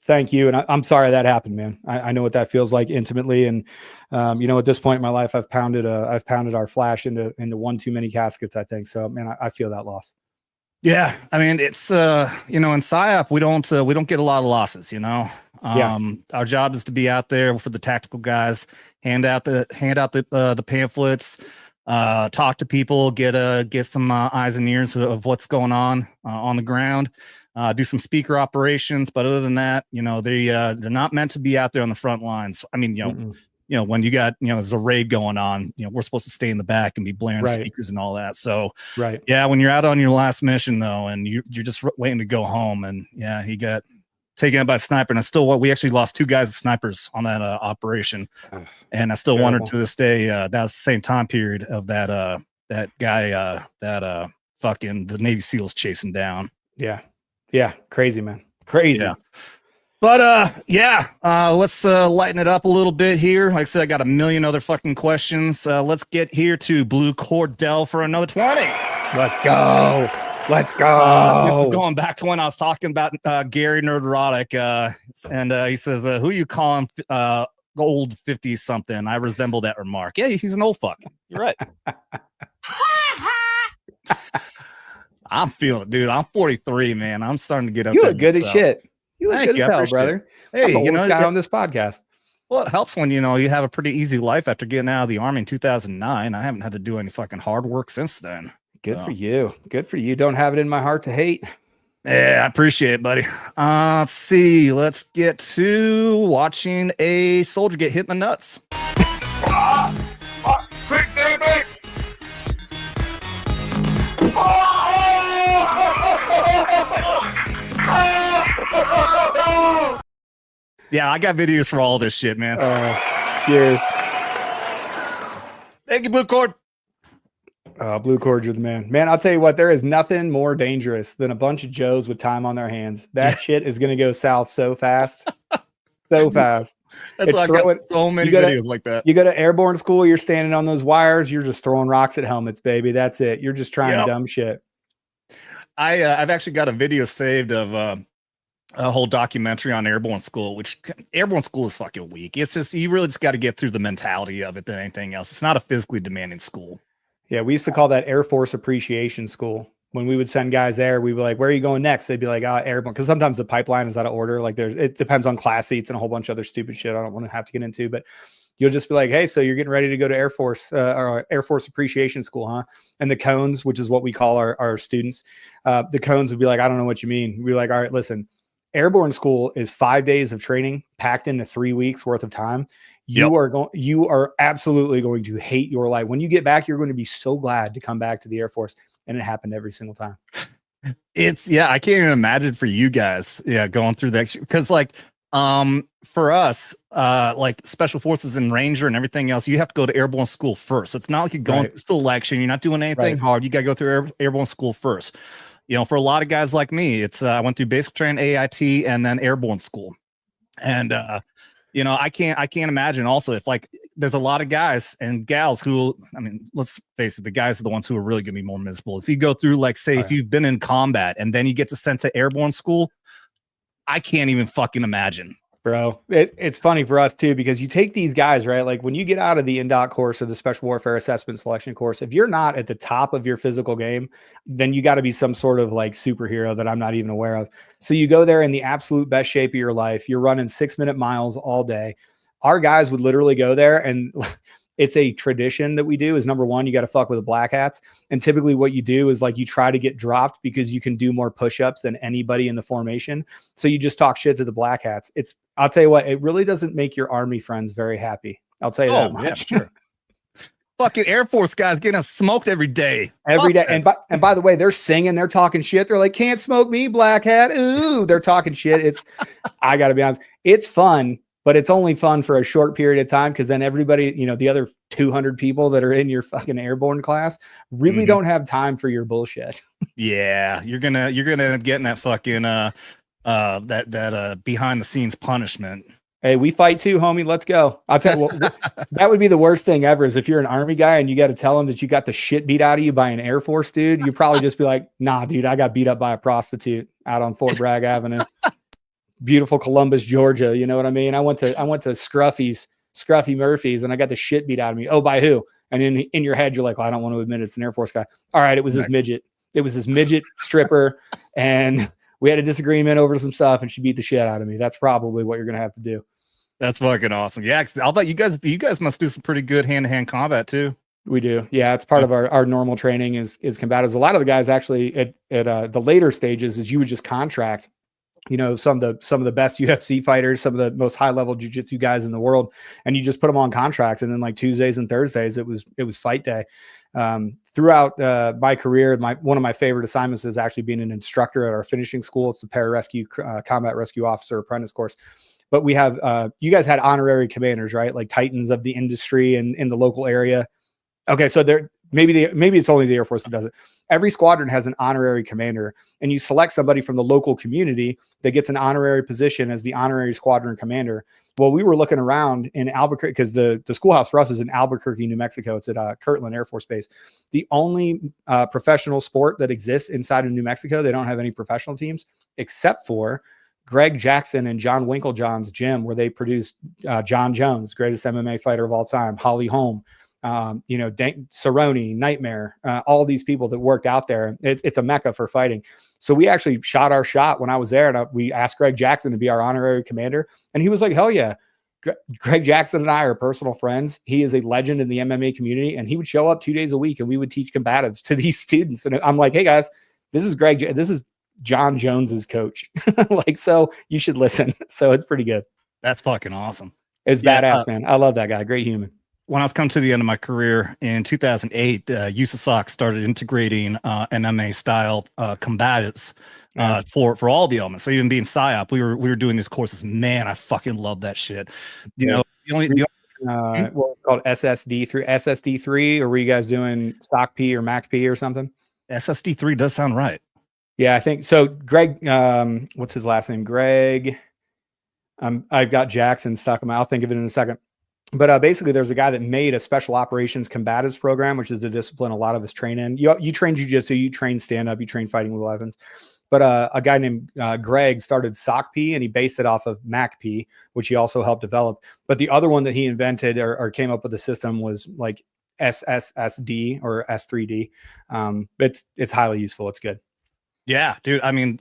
thank you. And I'm sorry that happened, man. I know what that feels like intimately, and at this point in my life, I've pounded our flash into one too many caskets, I think. So, man, I feel that loss. Yeah, I mean, it's in PSYOP we don't get a lot of losses. Our job is to be out there for the tactical guys, hand out the pamphlets, talk to people, get some eyes and ears of what's going on the ground, do some speaker operations. But other than that, they're not meant to be out there on the front lines. I mean, when you got, there's a raid going on, we're supposed to stay in the back and be blaring speakers and all that. So, yeah, when you're out on your last mission though, and you're just waiting to go home, and he got taken out by a sniper. And we actually lost 2 guys as snipers on that operation. And I still wonder to this day, that was the same time period of that guy, fucking the Navy SEALs chasing down. Yeah. Crazy, man. Crazy. Yeah. But let's lighten it up a little bit here. Like I said, I got a million other fucking questions. Let's get here to Blue Cordell for another 20. Let's go. This is going back to when I was talking about Gary Nerdrotic, and he says, "Who you calling old 50 something?" I resemble that remark. Yeah, he's an old fuck. You're right. I'm feeling it, dude. I'm 43, man. I'm starting to get up. You look good as shit. You look good as hell, brother. Hey, I'm the oldest guy on this podcast. Well, it helps when you have a pretty easy life after getting out of the Army in 2009. I haven't had to do any fucking hard work since then. Good for you. Good for you. Don't have it in my heart to hate. Yeah, I appreciate it, buddy. Let's see. Let's get to watching a soldier get hit in the nuts. Quick, baby! Yeah, I got videos for all this shit, man. Cheers. Thank you, Blue Cord. Blue Cord, you're the man. Man, I'll tell you what, there is nothing more dangerous than a bunch of Joes with time on their hands. That shit is going to go south so fast. So fast. That's why I got so many videos like that. You go to airborne school, you're standing on those wires, you're just throwing rocks at helmets, baby. That's it. You're just trying dumb shit. I've actually got a video saved of a whole documentary on airborne school, which airborne school is fucking weak. It's just, you really just got to get through the mentality of it than anything else. It's not a physically demanding school. Yeah, we used to call that Air Force Appreciation School. When we would send guys there, we'd be like, where are you going next? They'd be like, airborne. Because sometimes the pipeline is out of order. Like it depends on class seats and a whole bunch of other stupid shit I don't want to have to get into. But you'll just be like, hey, so you're getting ready to go to Air Force or Air Force Appreciation School, huh? And the cones, which is what we call our students, the cones would be like, I don't know what you mean. We'd be like, all right, listen, airborne school is 5 days of training packed into 3 weeks worth of time. You are absolutely going to hate your life. When you get back, you're going to be so glad to come back to the Air Force. And it happened every single time. I can't even imagine for you guys, going through that. Because like, for us, like special forces and ranger and everything else, you have to go to airborne school first. So it's not like you're going through selection. You're not doing anything hard. You got to go through airborne school first. For a lot of guys like me, it's, I went through basic training, AIT, and then airborne school. And, I can't imagine also if like there's a lot of guys and gals who, I mean, let's face it, the guys are the ones who are really going to be more miserable. If you go through, like, say, if you've been in combat and then you get sent to airborne school, I can't even fucking imagine. Bro, it's funny for us too, because you take these guys, right? Like when you get out of the NDOT course or the Special Warfare Assessment Selection course, if you're not at the top of your physical game, then you got to be some sort of like superhero that I'm not even aware of. So you go there in the absolute best shape of your life. You're running 6-minute miles all day. Our guys would literally go there, and it's a tradition that we do is, number one, you got to fuck with the black hats. And typically what you do is like you try to get dropped because you can do more push-ups than anybody in the formation. So you just talk shit to the black hats. I'll tell you what, it really doesn't make your Army friends very happy. I'll tell you that much. Yeah, sure. Fucking Air Force guys getting smoked every day. Every day. And by the way, they're singing, they're talking shit. They're like, can't smoke me, black hat. Ooh, they're talking shit. I got to be honest, it's fun. But it's only fun for a short period of time, because then everybody, the other 200 people that are in your fucking airborne class really don't have time for your bullshit. Yeah, you're gonna end up getting that fucking that behind the scenes punishment. Hey, we fight too, homie. Let's go. I'll tell you what, that would be the worst thing ever, is if you're an Army guy and you got to tell them that you got the shit beat out of you by an Air Force dude. You probably just be like, nah, dude, I got beat up by a prostitute out on Fort Bragg Avenue. Beautiful Columbus, Georgia. You know what I mean? I went to Scruffy Murphy's, and I got the shit beat out of me. Oh, by who? And in your head, you're like, well, I don't want to admit it's an Air Force guy. All right. It was this midget. It was this midget stripper. And we had a disagreement over some stuff, and she beat the shit out of me. That's probably what you're going to have to do. That's fucking awesome. Yeah. I'll bet you guys must do some pretty good hand-to-hand combat too. We do. Yeah. It's part of our normal training is combatives. A lot of the guys actually at the later stages is you would just contract, some of the best UFC fighters, some of the most high level jiu-jitsu guys in the world, and you just put them on contract. And then like Tuesdays and Thursdays, it was fight day. Throughout my career, one of my favorite assignments is actually being an instructor at our finishing school. It's the Pararescue Combat Rescue Officer Apprentice course. But we have you guys had honorary commanders, right? Like titans of the industry and in the local area. Okay, so maybe it's only the Air Force that does it. Every squadron has an honorary commander, and you select somebody from the local community that gets an honorary position as the honorary squadron commander. Well, we were looking around in Albuquerque, because the schoolhouse for us is in Albuquerque, New Mexico. It's at Kirtland Air Force Base. The only professional sport that exists inside of New Mexico, they don't have any professional teams except for Greg Jackson and John Winklejohn's gym, where they produced John Jones, greatest MMA fighter of all time, Holly Holm, Cerrone, Nightmare, all these people that worked out there. It's a mecca for fighting. So we actually shot our shot when I was there, and we asked Greg Jackson to be our honorary commander. And he was like, hell yeah. Greg Jackson and I are personal friends. He is a legend in the MMA community, and he would show up 2 days a week and we would teach combatives to these students. And I'm like, hey guys, this is John Jones's coach. So you should listen. So it's pretty good. That's fucking awesome. It's badass, man. I love that guy. Great human. when I was coming to the end of my career in 2008, USASOC started integrating MMA style combatives for all the elements. So even being PSYOP, we were doing these courses. Man, I fucking love that shit. You know, what it's called SSD3, or were you guys doing Stock P or Mac P or something? SSD3 does sound right. Yeah, I think so. Greg, what's his last name? Greg. I've got Jackson stuck in my. I'll think of it in a second. But basically, there's a guy that made a special operations combatives program, which is the discipline a lot of us train in. You train jiu-jitsu, you train stand-up, you train fighting with weapons. But a guy named Greg started SOC P, and he based it off of Mac P, which he also helped develop. But the other one that he invented or came up with the system was like SSSD or S3D. It's highly useful. It's good. Yeah, dude. I mean,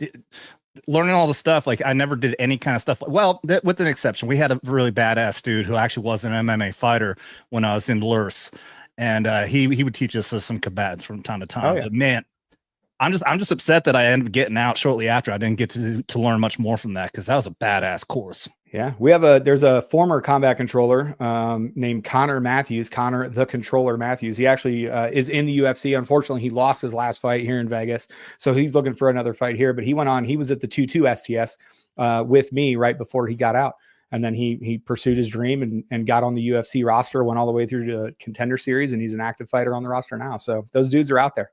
learning all the stuff, like I never did any kind of stuff. Well, with an exception, we had a really badass dude who actually was an MMA fighter when I was in LURS, and he would teach us some combats from time to time. Oh, yeah. But man, I'm just upset that I ended up getting out shortly after. I didn't get to learn much more from that because that was a badass course. Yeah, there's a former combat controller named Connor Matthews, Connor the Controller Matthews. He actually is in the UFC. Unfortunately, he lost his last fight here in Vegas, so he's looking for another fight here. But he went on. He was at the 2-2 STS with me right before he got out, and then he pursued his dream and got on the UFC roster, went all the way through to Contender Series, and he's an active fighter on the roster now. So those dudes are out there.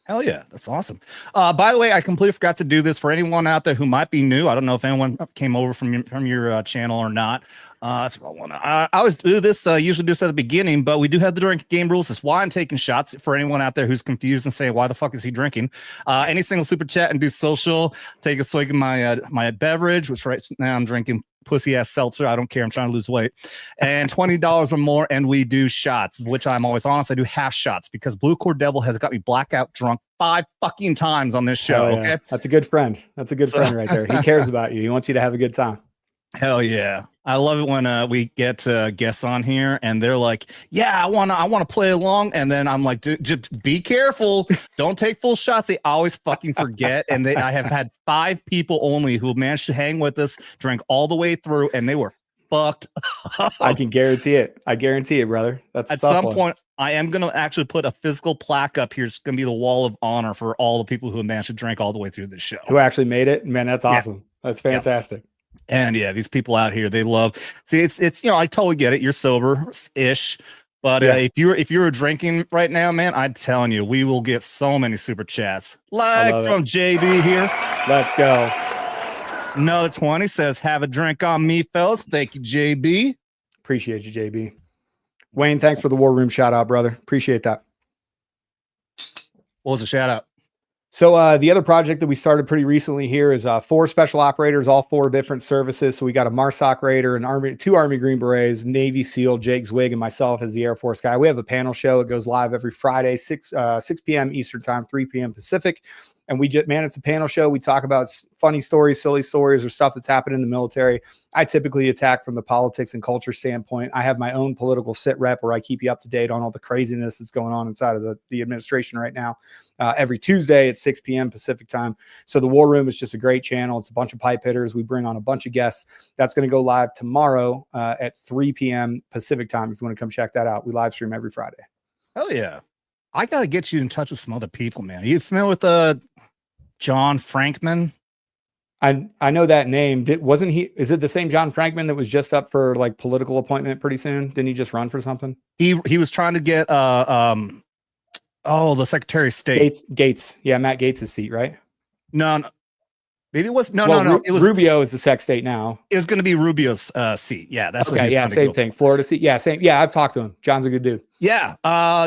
Hell yeah, that's awesome. By the way, I completely forgot to do this for anyone out there who might be new. I don't know if anyone came over from your channel or not. I always do this, usually do this at the beginning, but we do have the drink game rules. That's why I'm taking shots for anyone out there who's confused and saying, why the fuck is he drinking? Any single super chat and do social, take a swig of my beverage, which right now I'm drinking pussy ass seltzer. I don't care. I'm trying to lose weight. And $20 or more, and we do shots, which I'm always honest. I do half shots because Blue Cord Devil has got me blackout drunk 5 fucking times on this show. Yeah. Okay, that's a good friend. That's a good friend right there. He cares about you. He wants you to have a good time. Hell yeah. I love it when we get guests on here and they're like, yeah, I want to play along. And then I'm like, dude, just be careful. Don't take full shots. They always fucking forget. And I have had 5 people only who managed to hang with us, drank all the way through, and they were fucked up. I can guarantee it. I guarantee it, brother. That's at some point. I am going to actually put a physical plaque up here. It's going to be the wall of honor for all the people who managed to drink all the way through this show. Who actually made it. Man, that's awesome. Yeah. That's fantastic. Yeah. And yeah, these people out here, they love. See, it's I totally get it. You're sober-ish, but if you're drinking right now, man, I'm telling you, we will get so many super chats. Like from JB here. Let's go. Another 20 says, "Have a drink on me, fellas." Thank you, JB. Appreciate you, JB. Wayne, thanks for the War Room shout out, brother. Appreciate that. What was the shout out? So the other project that we started pretty recently here is 4 special operators, all 4 different services. So we got a MARSOC Raider, 2 Army Green Berets, Navy SEAL, Jake Zwig, and myself as the Air Force guy. We have a panel show. It goes live every Friday, 6 p.m. Eastern time, 3 p.m. Pacific. And it's a panel show. We talk about funny stories, silly stories, or stuff that's happened in the military. I typically attack from the politics and culture standpoint. I have my own political sit rep where I keep you up to date on all the craziness that's going on inside of the administration right now. Every Tuesday at 6 p.m. Pacific time. So the War Room is just a great channel. It's a bunch of pipe hitters. We bring on a bunch of guests. That's going to go live tomorrow at 3 p.m. Pacific time. If you want to come check that out, we live stream every Friday. Hell yeah. I got to get you in touch with some other people, man. Are you familiar with John Frankman? I know that name. Wasn't he? Is it the same John Frankman that was just up for like political appointment pretty soon? Didn't he just run for something? He was trying to get the Secretary of State. Gates. Yeah, Matt Gates' seat, right? No. Maybe it was no. It was Rubio is the Sec State now. It was going to be Rubio's seat. Yeah, that's okay. Yeah, same thing. Florida seat. Yeah, same. Yeah, I've talked to him. John's a good dude. Yeah.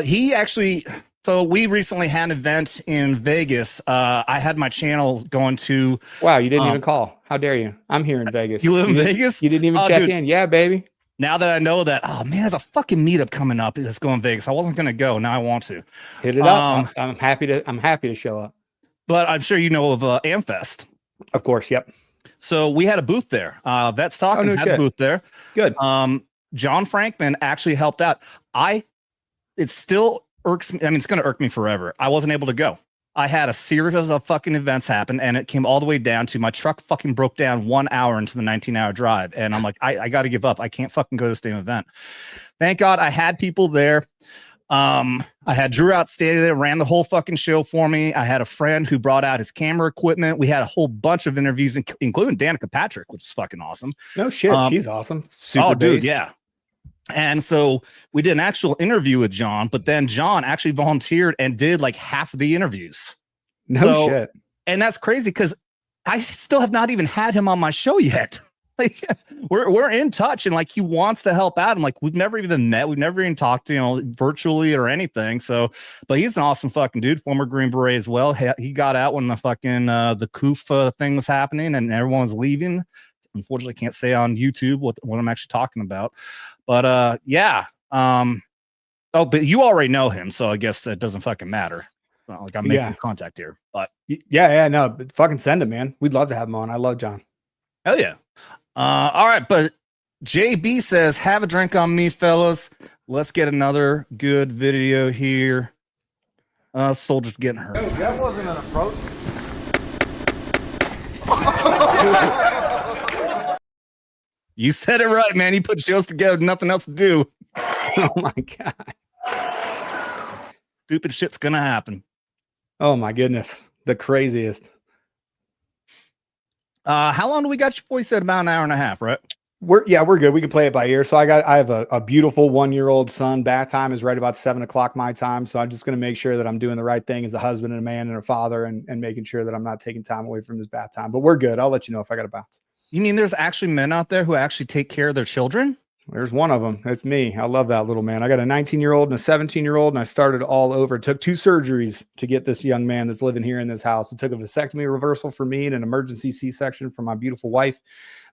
He actually. So we recently had an event in Vegas. I had my channel going to. Wow, you didn't even call. How dare you? I'm here in Vegas. You live in Vegas? You didn't even check in. Yeah, baby. Now that I know that, oh man, there's a fucking meetup coming up. Let's go in Vegas. I wasn't gonna go. Now I want to. Hit it up. I'm happy to show up. But I'm sure you know of Amfest. Of course, yep. So we had a booth there. Vets Talkin had a booth there. Good. John Frankman actually helped out. It still irks me. I mean, it's gonna irk me forever. I wasn't able to go. I had a series of fucking events happen, and it came all the way down to my truck fucking broke down 1 hour into the 19-hour drive. And I'm like, I got to give up. I can't fucking go to the same event. thank God I had people there. I had Drew out standing there, ran the whole fucking show for me. I had a friend who brought out his camera equipment. We had a whole bunch of interviews, including Danica Patrick, which is fucking awesome. No shit, she's awesome. Super dude, yeah. And so we did an actual interview with John, but then John actually volunteered and did like half of the interviews. No shit. And that's crazy because I still have not even had him on my show yet. Like we're in touch and like he wants to help out. And like we've never even met, we've never even talked to, you know, virtually or anything. So, but he's an awesome fucking dude, former Green Beret as well. He got out when the fucking the Koof thing was happening and everyone was leaving. Unfortunately, I can't say on YouTube what I'm actually talking about. But yeah. But you already know him, so I guess it doesn't fucking matter. Like I'm making contact here. But no, fucking send him, man. We'd love to have him on. I love John. Hell yeah. All right, but JB says, have a drink on me, fellas. Let's get another good video here. Soldiers getting hurt. Hey, that wasn't an approach. You said it right, man. You put shows together, nothing else to do. Oh my God. Stupid shit's gonna happen. Oh my goodness. The craziest. How long do we got you for? You said about an hour and a half, right? We're good. We can play it by ear. So I have a beautiful 1-year-old son. Bath time is right about 7 o'clock my time. So I'm just going to make sure that I'm doing the right thing as a husband and a man and a father and making sure that I'm not taking time away from his bath time. But we're good. I'll let you know if I got to bounce. You mean there's actually men out there who actually take care of their children? There's one of them. It's me. I love that little man. I got a 19-year-old and a 17-year-old, and I started all over. It took 2 surgeries to get this young man that's living here in this house. It took a vasectomy reversal for me and an emergency C-section for my beautiful wife.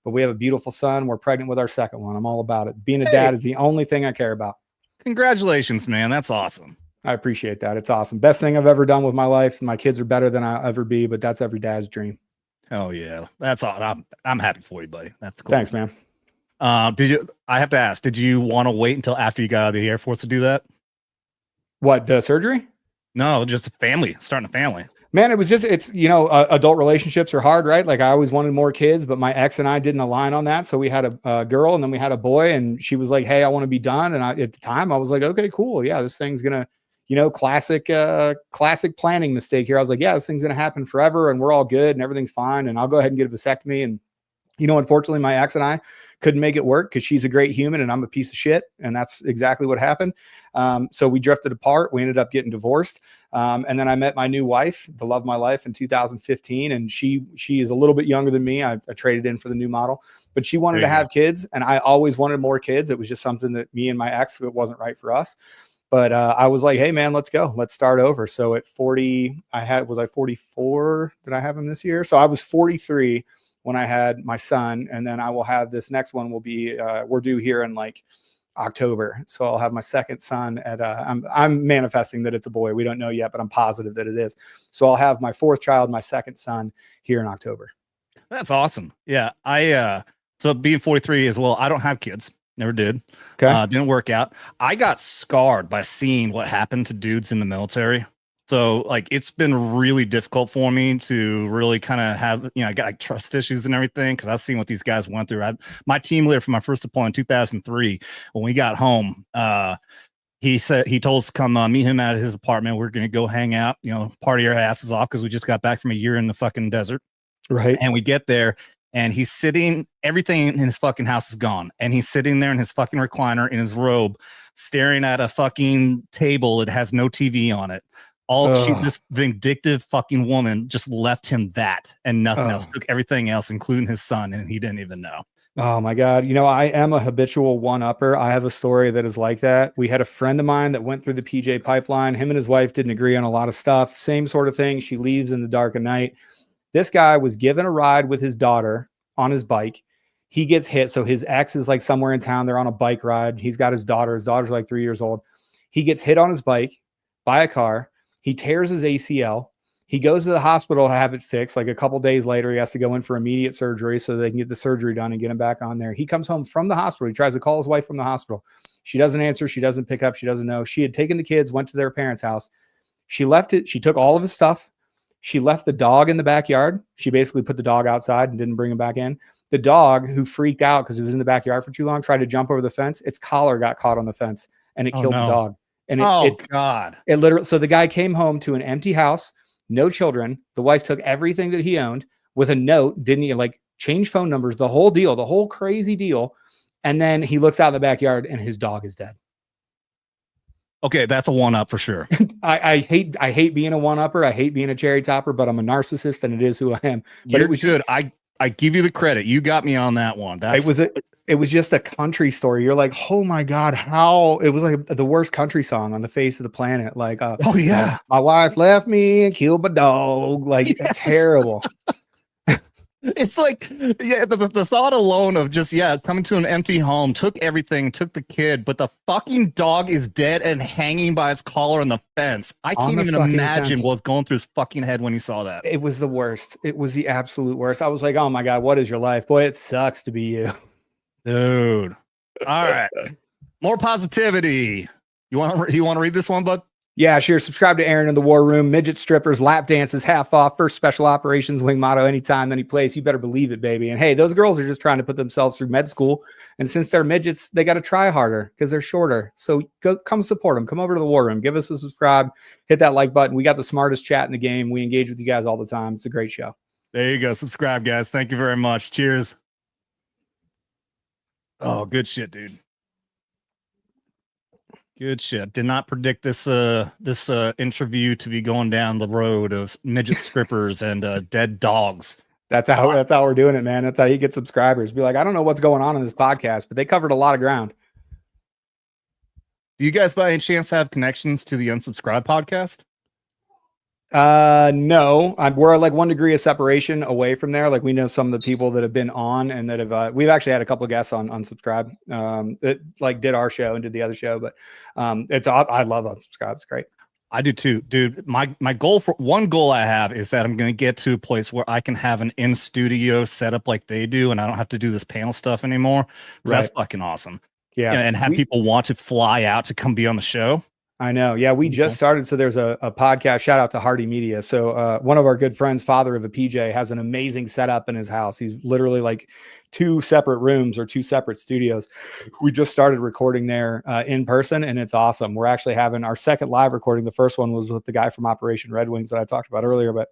But we have a beautiful son. We're pregnant with our second one. I'm all about it. Being a dad is the only thing I care about. Congratulations, man. That's awesome. I appreciate that. It's awesome. Best thing I've ever done with my life. My kids are better than I'll ever be, but that's every dad's dream. Hell yeah. That's all. I'm happy for you, buddy. That's cool. Thanks, man. I have to ask, did you want to wait until after you got out of the Air Force to do that? What, the surgery? No, just starting a family. Man, it's, you know, adult relationships are hard, right? Like I always wanted more kids, but my ex and I didn't align on that. So we had a girl and then we had a boy and she was like, hey, I want to be done. And at the time I was like, okay, cool. Yeah, this thing's going to, you know, classic planning mistake here. I was like, yeah, this thing's going to happen forever and we're all good and everything's fine. And I'll go ahead and get a vasectomy. And, you know, unfortunately my ex and I couldn't make it work because she's a great human and I'm a piece of shit. And that's exactly what happened. So we drifted apart. We ended up getting divorced. And then I met my new wife, the love of my life, in 2015. And she is a little bit younger than me. I traded in for the new model, but she wanted to have kids. And I always wanted more kids. It was just something that me and my ex, it wasn't right for us. But I was like, hey, man, let's go. Let's start over. So at 40, was I 44? Did I have him this year? So I was 43 when I had my son. And then I will have this next one will be, we're due here in like October. So I'll have my second son at, I'm manifesting that it's a boy. We don't know yet, but I'm positive that it is. So I'll have my 4th child, my second son here in October. That's awesome. Yeah. So being 43 as well, I don't have kids. Never did. Okay. Didn't work out. I got scarred by seeing what happened to dudes in the military. So like, it's been really difficult for me to really kind of have, you know, I got like trust issues and everything. Cause I've seen what these guys went through. My team leader for my first deployment in 2003, when we got home, he told us to come meet him at his apartment. We're going to go hang out, you know, party our asses off. Cause we just got back from a year in the fucking desert. Right. And we get there and he's sitting, everything in his fucking house is gone. And he's sitting there in his fucking recliner in his robe, staring at a fucking table. It has no TV on it. This vindictive fucking woman just left him that and nothing else, took everything else, including his son. And he didn't even know. Oh my God. You know, I am a habitual one-upper. I have a story that is like that. We had a friend of mine that went through the PJ pipeline. Him and his wife didn't agree on a lot of stuff. Same sort of thing. She leaves in the dark of night. This guy was given a ride with his daughter on his bike. He gets hit. So his ex is like somewhere in town. They're on a bike ride. He's got his daughter. His daughter's like 3 years old. He gets hit on his bike by a car. He tears his ACL. He goes to the hospital to have it fixed. Like a couple days later, he has to go in for immediate surgery so they can get the surgery done and get him back on there. He comes home from the hospital. He tries to call his wife from the hospital. She doesn't answer. She doesn't pick up. She doesn't know. She had taken the kids, went to their parents' house. She left it. She took all of his stuff. She left the dog in the backyard. She basically put the dog outside and didn't bring him back in. The dog, who freaked out because it was in the backyard for too long, tried to jump over the fence. Its collar got caught on the fence and it killed the dog. And God. It literally, so the guy came home to an empty house, no children. The wife took everything that he owned with a note, didn't he, like change phone numbers, the whole deal, the whole crazy deal. And then he looks out in the backyard and his dog is dead. Okay, that's a one-up for sure. I hate being a one-upper. I hate being a cherry topper, but I'm a narcissist and it is who I am. But it was good. I give you the credit. You got me on that one. It was just a country story. You're like, oh my God, how it was like the worst country song on the face of the planet. Like, oh yeah, my wife left me and killed my dog. Like, terrible. It's like, yeah, the thought alone of just, coming to an empty home, took everything, took the kid, but the fucking dog is dead and hanging by its collar on the fence. I can't even imagine what's going through his fucking head when he saw that. It was the worst. It was the absolute worst. I was like, oh my God, what is your life? Boy, it sucks to be you. Dude. All right. More positivity. You want to read this one, bud? Yeah, sure. Subscribe to Aaron in the War Room. Midget strippers, lap dances, half off. First special operations wing motto, anytime, any place. You better believe it, baby. And hey, those girls are just trying to put themselves through med school. And since they're midgets, they got to try harder because they're shorter. So come support them. Come over to the War Room. Give us a subscribe. Hit that like button. We got the smartest chat in the game. We engage with you guys all the time. It's a great show. There you go. Subscribe, guys. Thank you very much. Cheers. Oh, good shit, dude. Good shit. Did not predict this interview to be going down the road of midget strippers and dead dogs. That's how we're doing it, man. That's how you get subscribers. Be like, I don't know what's going on in this podcast, but they covered a lot of ground. Do you guys by any chance have connections to the Unsubscribed podcast? No, we're like 1 degree of separation away from there. Like we know some of the people that have been on and that have, we've actually had a couple of guests on Unsubscribe, that like did our show and did the other show, but, I love Unsubscribe. It's great. I do too, dude. My goal I have is that I'm going to get to a place where I can have an in-studio setup like they do. And I don't have to do this panel stuff anymore. Right. That's fucking awesome. Yeah. And have people want to fly out to come be on the show. I know. Yeah, we just started. So there's a podcast. Shout out to Hardy Media. So one of our good friends, father of a PJ, has an amazing setup in his house. He's literally like 2 separate rooms or 2 separate studios. We just started recording there in person, and it's awesome. We're actually having our second live recording. The first one was with the guy from Operation Red Wings that I talked about earlier, but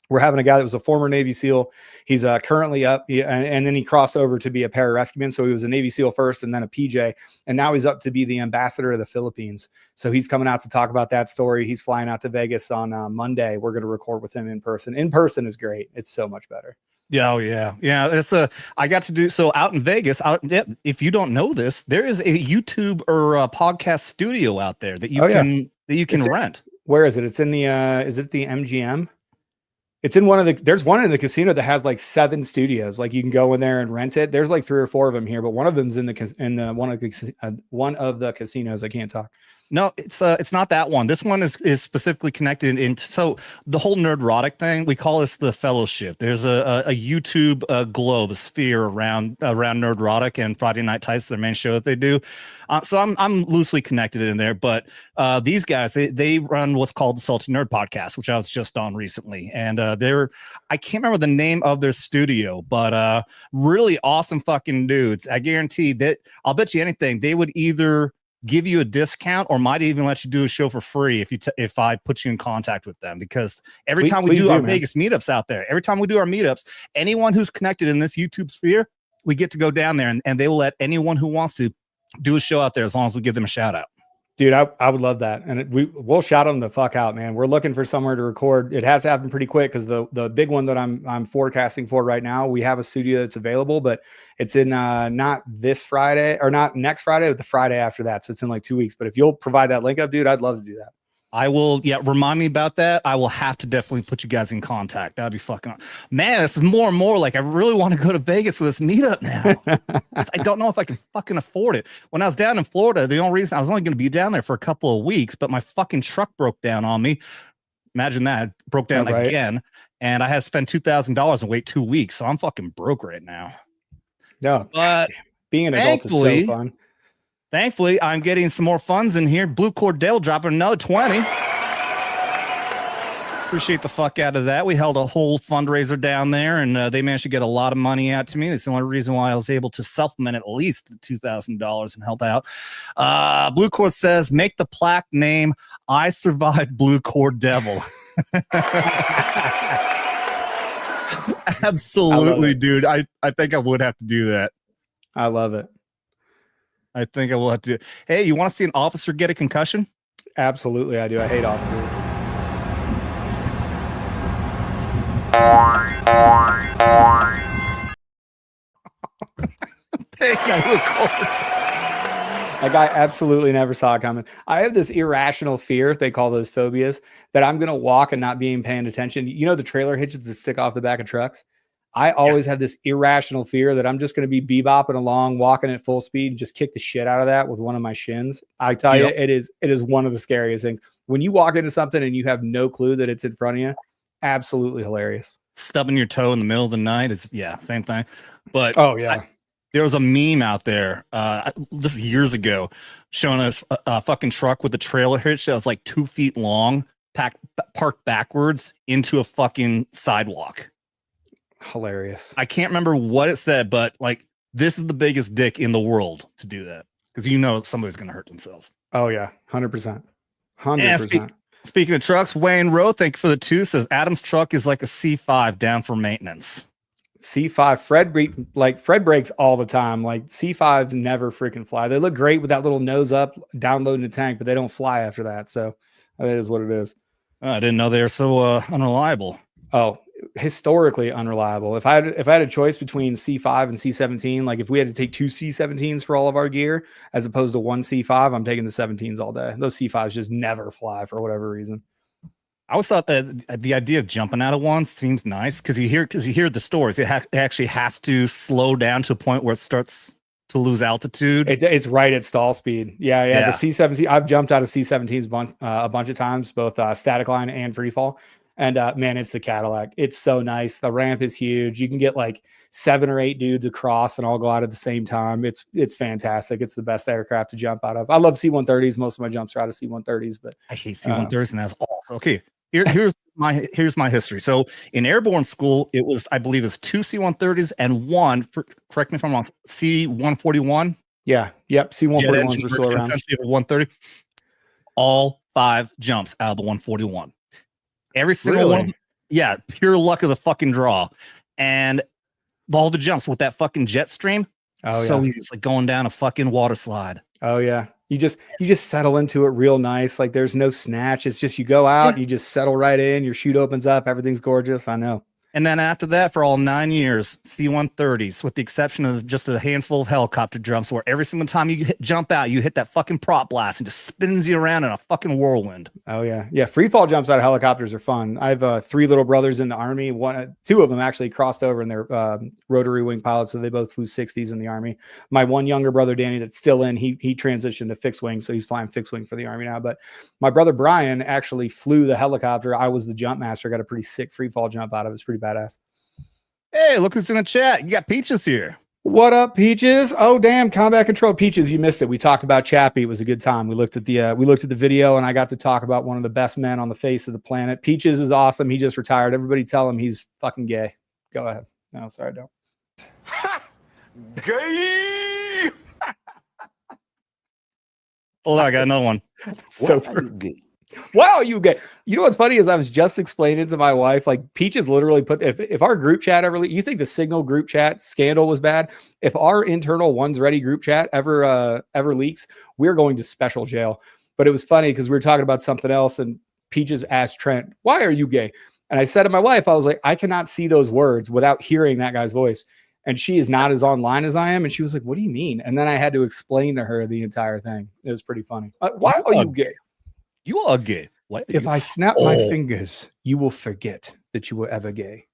we're having a guy that was a former Navy SEAL. He's currently up, and then he crossed over to be a Pararescueman. So he was a Navy SEAL first and then a PJ, and now he's up to be the ambassador of the Philippines. So he's coming out to talk about that story. He's flying out to Vegas on Monday. We're going to record with him in person. In person is great. It's so much better. Yeah, oh yeah. It's I got to do so out in Vegas. If you don't know this, there is a YouTube or a podcast studio out there that you can rent. Where is it? It's in the is it the MGM? It's in there's one in the casino that has like 7 studios. Like you can go in there and rent it. There's like 3 or 4 of them here, but one of them's in one of the casinos. I can't talk. No, it's not that one. This one is specifically connected in. So the whole nerdrotic thing, we call this the Fellowship. There's a YouTube globe, a sphere around nerdrotic and Friday Night Tights, their main show that they do. So I'm loosely connected in there, but these guys they run what's called the Salty Nerd Podcast, which I was just on recently, and I can't remember the name of their studio, but really awesome fucking dudes. I guarantee that I'll bet you anything they would either give you a discount or might even let you do a show for free if I put you in contact with them, because every time we do our Vegas meetups out there, anyone who's connected in this YouTube sphere, we get to go down there and they will let anyone who wants to do a show out there as long as we give them a shout out. Dude, I would love that. And we'll shout them the fuck out, man. We're looking for somewhere to record. It has to happen pretty quick because the big one that I'm forecasting for right now, we have a studio that's available, but it's in not this Friday or not next Friday, but the Friday after that. So it's in like 2 weeks. But if you'll provide that link up, dude, I'd love to do that. I will. Yeah. Remind me about that. I will have to definitely put you guys in contact. That'd be fucking, man, this is more and more like, I really want to go to Vegas for this meetup now. I don't know if I can fucking afford it. When I was down in Florida, the only reason I was only going to be down there for a couple of weeks, but my fucking truck broke down on me. Imagine that. It broke down again. And I had to spend $2,000 and wait 2 weeks. So I'm fucking broke right now. No, but being an adult is so fun. Thankfully, I'm getting some more funds in here. Blue Cordell dropping another 20. Appreciate the fuck out of that. We held a whole fundraiser down there, and they managed to get a lot of money out to me. That's the only reason why I was able to supplement at least the $2,000 and help out. Blue Cord says, make the plaque name I Survived Blue Cord Devil. Absolutely, dude. I think I would have to do that. I love it. I think I will have to. Hey, you want to see an officer get a concussion? Absolutely, I do. I hate officers. That guy absolutely never saw it coming. I have this irrational fear, they call those phobias, that I'm going to walk and not being paying attention. You know the trailer hitches that stick off the back of trucks? I always have this irrational fear that I'm just going to be bebopping along, walking at full speed, and just kick the shit out of that with one of my shins. I tell you, it is one of the scariest things. When you walk into something and you have no clue that it's in front of you, absolutely hilarious. Stubbing your toe in the middle of the night is, same thing. But there was a meme out there, this is years ago, showing us a fucking truck with a trailer hitch that was like 2 feet long, parked backwards into a fucking sidewalk. Hilarious. I can't remember what it said, but like, this is the biggest dick in the world to do that, because somebody's going to hurt themselves. Oh yeah, 100%. 100%. Speaking of trucks, Wayne Rowe, thank you for the 2, says Adam's truck is like a C5 down for maintenance. C5, Fred breaks all the time. Like C5s never freaking fly. They look great with that little nose up, downloading the tank, but they don't fly after that. So that is what it is. I didn't know they were so unreliable. Oh, historically unreliable. If I had a choice between C5 and C17, like if we had to take 2 C17s for all of our gear, as opposed to 1 C5, I'm taking the 17s all day. Those C5s just never fly for whatever reason. I always thought the idea of jumping out of one seems nice because you hear the stories. It actually has to slow down to a point where it starts to lose altitude. It's right at stall speed. Yeah. The C17. I've jumped out of C17s a bunch of times, both static line and free fall. And man, it's the Cadillac. It's so nice. The ramp is huge. You can get like 7 or 8 dudes across and all go out at the same time. It's fantastic. It's the best aircraft to jump out of. I love C-130s. Most of my jumps are out of C-130s, but I hate C-130s, and that's awful. Okay. Here's my history. So in airborne school, it was, I believe, it's 2 C-130s and 1. Correct me if I'm wrong. C-141. Yeah. Yep. C-141s were still around. Essentially, 130. All 5 jumps out of the 141. Every single one. Yeah, pure luck of the fucking draw, and all the jumps with that fucking jet stream. Oh, so easy. It's like going down a fucking water slide. Oh yeah. You just settle into it real nice. Like there's no snatch. It's just you go out, you just settle right in, your chute opens up, everything's gorgeous. I know. And then after that, for all 9 years, C-130s, with the exception of just a handful of helicopter jumps, where every single time you jump out, you hit that fucking prop blast and just spins you around in a fucking whirlwind. Oh yeah, yeah. Free fall jumps out of helicopters are fun. I have 3 little brothers in the Army. 2 of them actually crossed over, and they're rotary wing pilots, so they both flew 60s in the Army. My one younger brother, Danny, that's still in, he transitioned to fixed wing, so he's flying fixed wing for the Army now. But my brother Brian actually flew the helicopter. I was the jump master. Got a pretty sick free fall jump out of it. It's pretty badass. Hey, look who's in the chat. You got Peaches here. What up, Peaches? Oh, damn, combat control. Peaches, you missed it. We talked about Chappie. It was a good time. We looked at the video, and I got to talk about one of the best men on the face of the planet. Peaches is awesome. He just retired. Everybody tell him he's fucking gay. Go ahead. No, sorry, don't. Gay. Hold on, I got another one. So gay. Wow, you gay. You know what's funny is I was just explaining to my wife, like Peaches literally put, if our group chat ever, you think the Signal group chat scandal was bad? If our internal One's Ready group chat ever leaks, we're going to special jail. But it was funny because we were talking about something else, and Peaches asked Trent, "Why are you gay?" And I said to my wife, I was like, I cannot see those words without hearing that guy's voice. And she is not as online as I am. And she was like, "What do you mean?" And then I had to explain to her the entire thing. It was pretty funny. Why are you gay? You are gay. What? If I snap my fingers, you will forget that you were ever gay.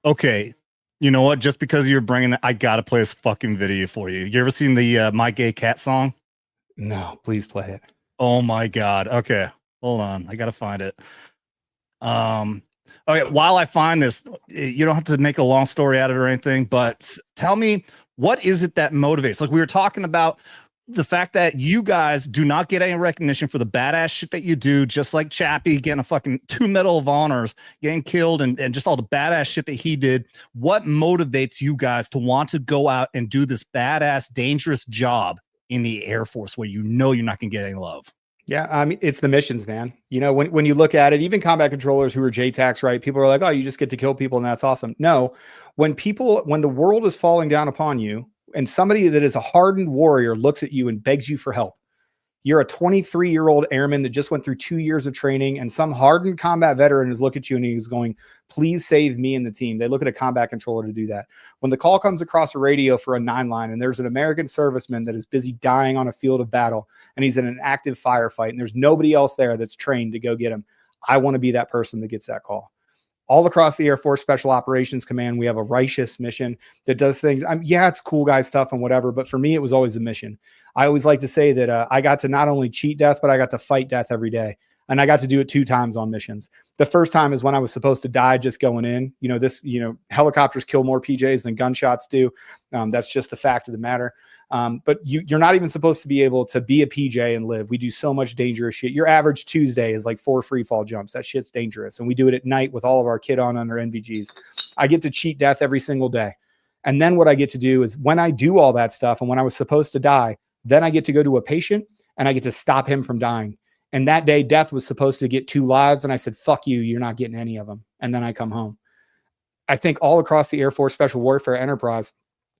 Okay. You know what? Just because you're bringing that, I got to play this fucking video for you. You ever seen the My Gay Cat song? No, please play it. Oh my God. Okay. Hold on. I got to find it. Okay. While I find this, you don't have to make a long story out of it or anything, but tell me, what is it that motivates? Like we were talking about the fact that you guys do not get any recognition for the badass shit that you do, just like Chappie getting a fucking 2 Medal of Honors, getting killed, and just all the badass shit that he did. What motivates you guys to want to go out and do this badass, dangerous job in the Air Force where you know you're not going to get any love? Yeah, I mean, it's the missions, man. You know, when you look at it, even combat controllers who are JTACs, right? People are like, oh, you just get to kill people and that's awesome. No, when the world is falling down upon you and somebody that is a hardened warrior looks at you and begs you for help, you're a 23-year-old airman that just went through 2 years of training, and some hardened combat veteran is looking at you and he's going, please save me and the team. They look at a combat controller to do that. When the call comes across a radio for a 9-line and there's an American serviceman that is busy dying on a field of battle and he's in an active firefight and there's nobody else there that's trained to go get him, I want to be that person that gets that call. All across the Air Force Special Operations Command, we have a righteous mission that does things. Yeah, it's cool guy stuff and whatever, but for me, it was always a mission. I always like to say that I got to not only cheat death, but I got to fight death every day. And I got to do it 2 times on missions. The first time is when I was supposed to die just going in. Helicopters kill more PJs than gunshots do. That's just the fact of the matter. But you're not even supposed to be able to be a PJ and live. We do so much dangerous shit. Your average Tuesday is like 4 free fall jumps. That shit's dangerous. And we do it at night with all of our kit on under NVGs. I get to cheat death every single day. And then what I get to do is when I do all that stuff and when I was supposed to die, then I get to go to a patient and I get to stop him from dying. And that day, death was supposed to get 2 lives. And I said, fuck you, you're not getting any of them. And then I come home. I think all across the Air Force Special Warfare enterprise,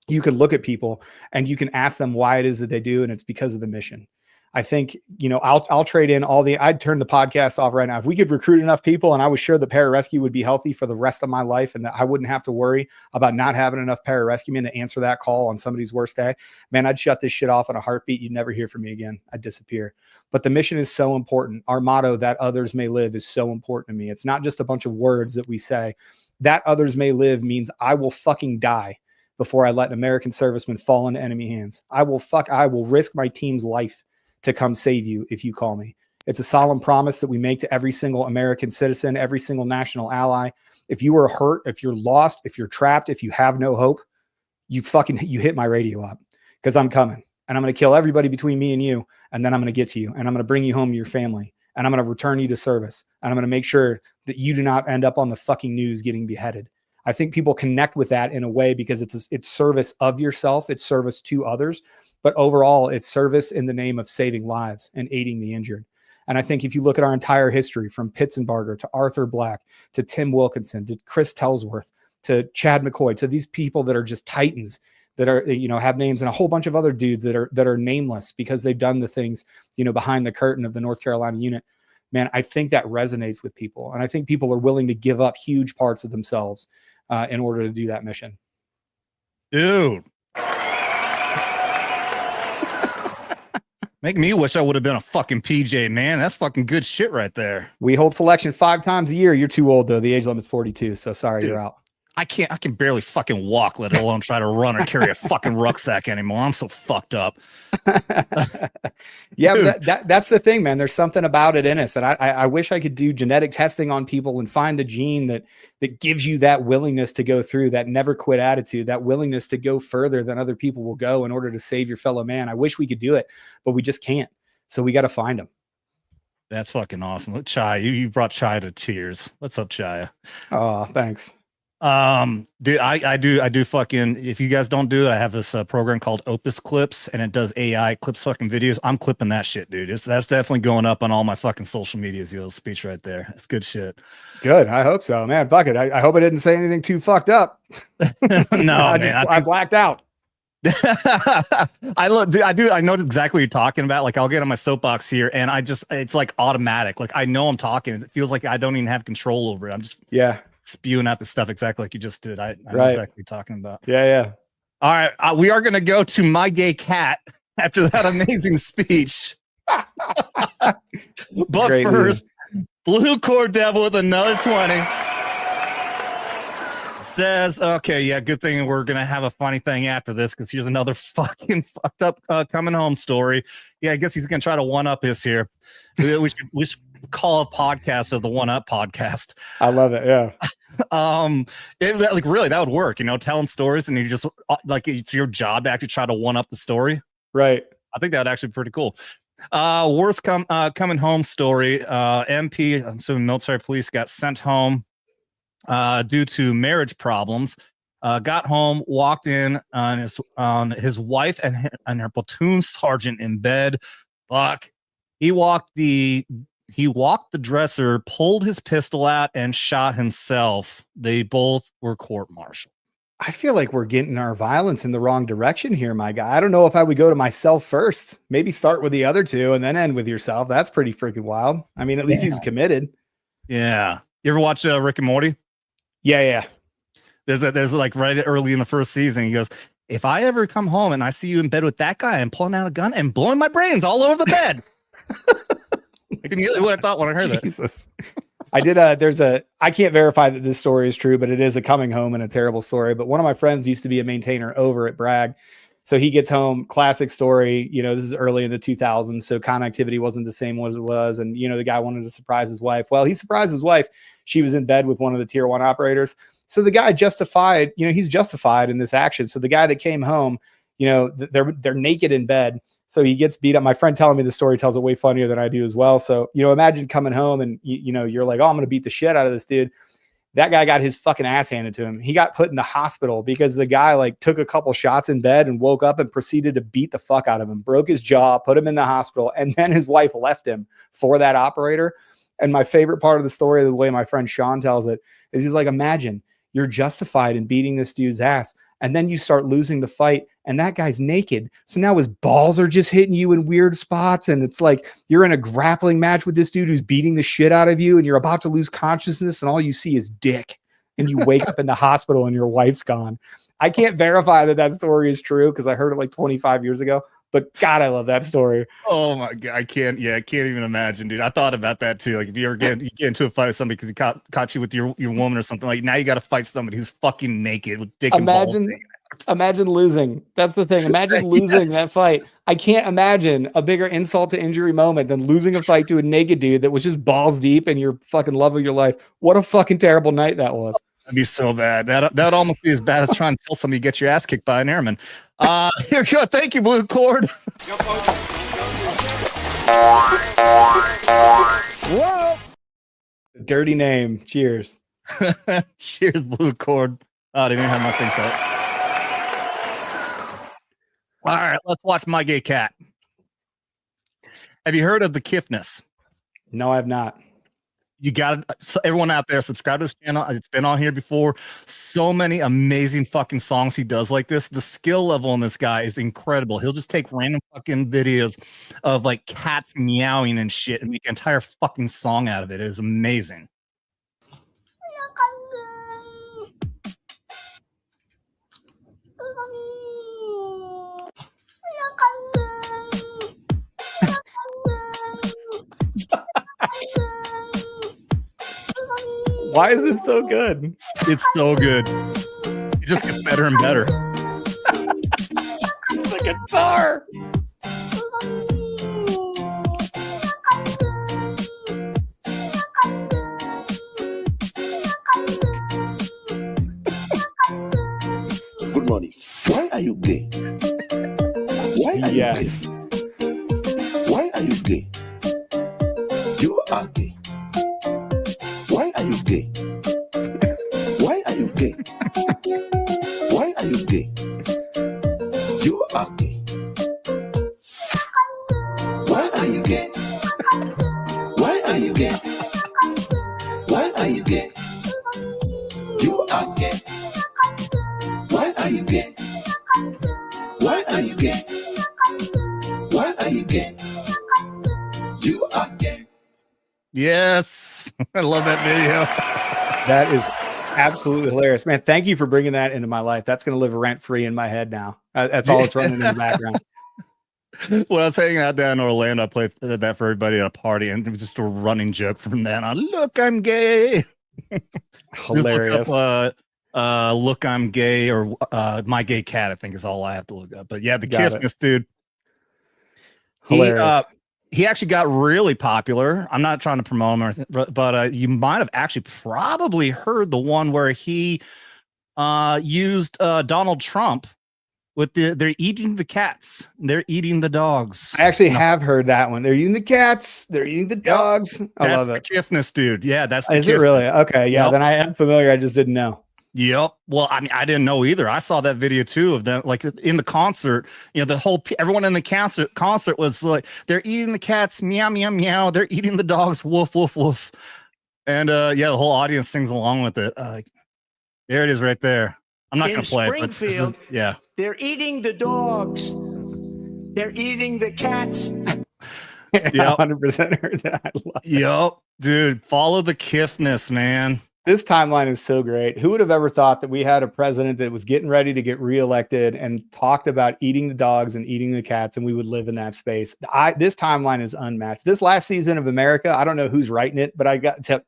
you can look at people and you can ask them why it is that they do. And it's because of the mission. I think, I'll trade in I'd turn the podcast off right now. If we could recruit enough people and I was sure the Pararescue would be healthy for the rest of my life and that I wouldn't have to worry about not having enough Pararescuemen to answer that call on somebody's worst day, man, I'd shut this shit off in a heartbeat. You'd never hear from me again. I'd disappear. But the mission is so important. Our motto, that others may live, is so important to me. It's not just a bunch of words that we say. That others may live means I will fucking die before I let an American serviceman fall into enemy hands. I will risk my team's life to come save you if you call me. It's a solemn promise that we make to every single American citizen, every single national ally. If you are hurt, if you're lost, if you're trapped, if you have no hope, you hit my radio up, because I'm coming and I'm going to kill everybody between me and you. And then I'm going to get to you and I'm going to bring you home to your family and I'm going to return you to service. And I'm going to make sure that you do not end up on the fucking news getting beheaded. I think people connect with that in a way because it's service of yourself. It's service to others. But overall, it's service in the name of saving lives and aiding the injured. And I think if you look at our entire history, from Pitzenbarger to Arthur Black to Tim Wilkinson to Chris Telsworth to Chad McCoy to these people that are just titans that are, have names, and a whole bunch of other dudes that are nameless because they've done the things, behind the curtain of the North Carolina unit. Man, I think that resonates with people. And I think people are willing to give up huge parts of themselves in order to do that mission. Dude. Make me wish I would have been a fucking PJ, man. That's fucking good shit right there. We hold selection 5 times a year. You're too old, though. The age limit's 42. So sorry, dude, you're out. I can barely fucking walk, let alone try to run or carry a fucking rucksack anymore. I'm so fucked up. Yeah, but that's the thing, man. There's something about it in us. And I wish I could do genetic testing on people and find the gene that gives you that willingness to go through, that never quit attitude, that willingness to go further than other people will go in order to save your fellow man. I wish we could do it, but we just can't. So we got to find them. That's fucking awesome. Look, Chai, you brought Chai to tears. What's up, Chai? Oh, thanks. Dude, I do fucking, if you guys don't do it, I have this program called Opus Clips, and it does AI clips fucking videos. I'm clipping that shit, dude. That's definitely going up on all my fucking social medias. Your speech right there. It's good shit. Good. I hope so, man. Fuck it. I hope I didn't say anything too fucked up. No, I blacked out. I know exactly what you're talking about. Like, I'll get on my soapbox here and it's like automatic. Like, I know I'm talking. It feels like I don't even have control over it. I'm just spewing out the stuff exactly like you just did. I know exactly what you're talking about. Yeah. All right. We are going to go to My Gay Cat after that amazing speech. But Great first, Blue Core Devil with another 20. Says, okay, yeah, good thing we're gonna have a funny thing after this, because here's another fucking fucked up coming home story. Yeah, I guess he's gonna try to one up us here. We should call a podcast of the One Up podcast. I love it. Yeah. Really, that would work. Telling stories, and you just like, it's your job to actually try to one up the story. Right. I think that'd actually be pretty cool. Worst coming home story. MP, I'm assuming military police, got sent home due to marriage problems. Got home, walked in on his wife and her platoon sergeant in bed. Fuck. He walked the dresser, pulled his pistol out, and shot himself. They both were court-martialed. I feel like we're getting our violence in the wrong direction here, my guy. I don't know if I would go to myself first. Maybe start with the other two and then end with yourself. That's pretty freaking wild. I mean, at least he's committed. Yeah. You ever watch Rick and Morty? Yeah. There's like right early in the first season, he goes, if I ever come home and I see you in bed with that guy and pulling out a gun and blowing my brains all over the bed. Like immediately what I thought when I heard that. I did I can't verify that this story is true, but it is a coming home and a terrible story. But one of my friends used to be a maintainer over at Bragg. So he gets home, classic story, this is early in the 2000s. So connectivity wasn't the same as it was. And, the guy wanted to surprise his wife. Well, he surprised his wife. She was in bed with one of the tier 1 operators. So the guy justified, he's justified in this action. So the guy that came home, they're naked in bed. So he gets beat up. My friend telling me the story tells it way funnier than I do as well. So, imagine coming home and, you're like, oh, I'm going to beat the shit out of this dude. That guy got his fucking ass handed to him. He got put in the hospital because the guy took a couple shots in bed and woke up and proceeded to beat the fuck out of him, broke his jaw, put him in the hospital. And then his wife left him for that operator. And my favorite part of the story, the way my friend Sean tells it, is he's like, imagine you're justified in beating this dude's ass. And then you start losing the fight and that guy's naked. So now his balls are just hitting you in weird spots. And it's like you're in a grappling match with this dude who's beating the shit out of you and you're about to lose consciousness and all you see is dick. And you wake up in the hospital and your wife's gone. I can't verify that story is true because I heard it 25 years ago. But God, I love that story. Oh my God. I can't even imagine, dude. I thought about that too. Like if you ever get into a fight with somebody because he caught you with your woman or something, like now you got to fight somebody who's fucking naked with dick and balls. Imagine losing. That's the thing. Imagine losing that fight. I can't imagine a bigger insult to injury moment than losing a fight to a naked dude that was just balls deep in your fucking love of your life. What a fucking terrible night that was. That'd be so bad. That'd almost be as bad as trying to tell somebody to get your ass kicked by an airman. Here you go. Thank you, Blue Cord. Whoa. Dirty name. Cheers. Cheers, Blue Cord. Oh, I didn't even have my thing set. All right, let's watch My Gay Cat. Have you heard of the Kiffness? No, I have not. You got everyone out there, subscribe to this channel. It's been on here before. So many amazing fucking songs he does like this. The skill level on this guy is incredible. He'll just take random fucking videos of cats meowing and shit and make an entire fucking song out of it. It is amazing. Why is it so good? It's so good. It just gets better and better. It's a guitar. Good morning. Why are you gay? Why are you gay? Why are you gay? You are gay. Why are you gay? Why are you gay? Why are you gay? You are gay. Why are you gay? Why are you gay? Why are you gay? You are gay. Why are you gay? Why are you gay? Why are you gay? You are gay. Yes. I love that video. That is absolutely hilarious, man. Thank you for bringing that into my life. That's going to live rent free in my head now. That's all it's running in the background. When I was hanging out down in Orlando, I played that for everybody at a party, and it was just a running joke from then on. Look, I'm gay. Hilarious. Look up, look, I'm gay, or My Gay Cat, I think is all I have to look up. But yeah, the Kiffness dude. Hilarious. He actually got really popular. I'm not trying to promote him or anything, but you might have actually probably heard the one where he used Donald Trump they're eating the cats, they're eating the dogs. I actually have heard that one. They're eating the cats, they're eating the dogs. I love it. That's the Kiffness, dude. Yeah, that's the Is it really? Okay, yeah. Then I am familiar. I just didn't know. Yep. Well, I mean, I didn't know either. I saw that video too of them, like in the concert. You know, everyone in the concert was like, they're eating the cats, meow meow meow. They're eating the dogs, woof woof woof. And yeah, the whole audience sings along with it. There it is, right there. I'm not going to play it, but yeah. They're eating the dogs. They're eating the cats. Yeah, 100% heard that. Yep, dude. Follow the Kiffness, man. This timeline is so great. Who would have ever thought that we had a president that was getting ready to get reelected and talked about eating the dogs and eating the cats, and we would live in that space? This timeline is unmatched. This last season of America, I don't know who's writing it, but I got to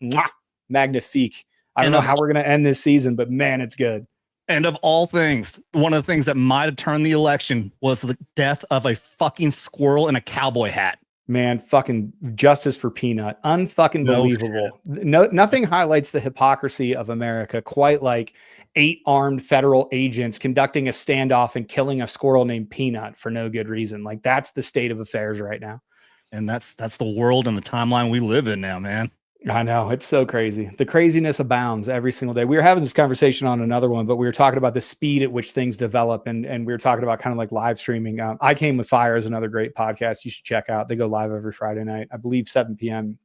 magnifique. I don't know how we're going to end this season, but man, it's good. And of all things, one of the things that might have turned the election was the death of a fucking squirrel in a cowboy hat. Man, fucking justice for Peanut. Unfucking believable. Nothing highlights the hypocrisy of America quite like 8 armed federal agents conducting a standoff and killing a squirrel named Peanut for no good reason. Like, that's the state of affairs right now. And that's the world and the timeline we live in now, man. I know, it's so crazy. The craziness abounds every single day. We were having this conversation on another one, but we were talking about the speed at which things develop, and we were talking about kind of like live streaming. I Came with Fire is another great podcast you should check out. They go live every Friday night, I believe 7 p.m.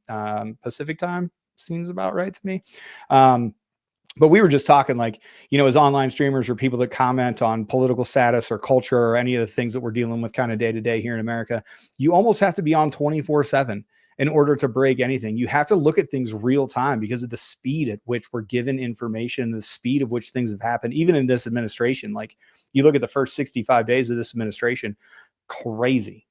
Pacific time. Seems about right to me. But we were just talking, like, you know, as online streamers or people that comment on political status or culture or any of the things that we're dealing with kind of day to day here in America, you almost have to be on 24/7. In order to break anything. You have to look at things real time because of the speed at which we're given information, the speed of which things have happened, even in this administration. Like, you look at the first 65 days of this administration, crazy.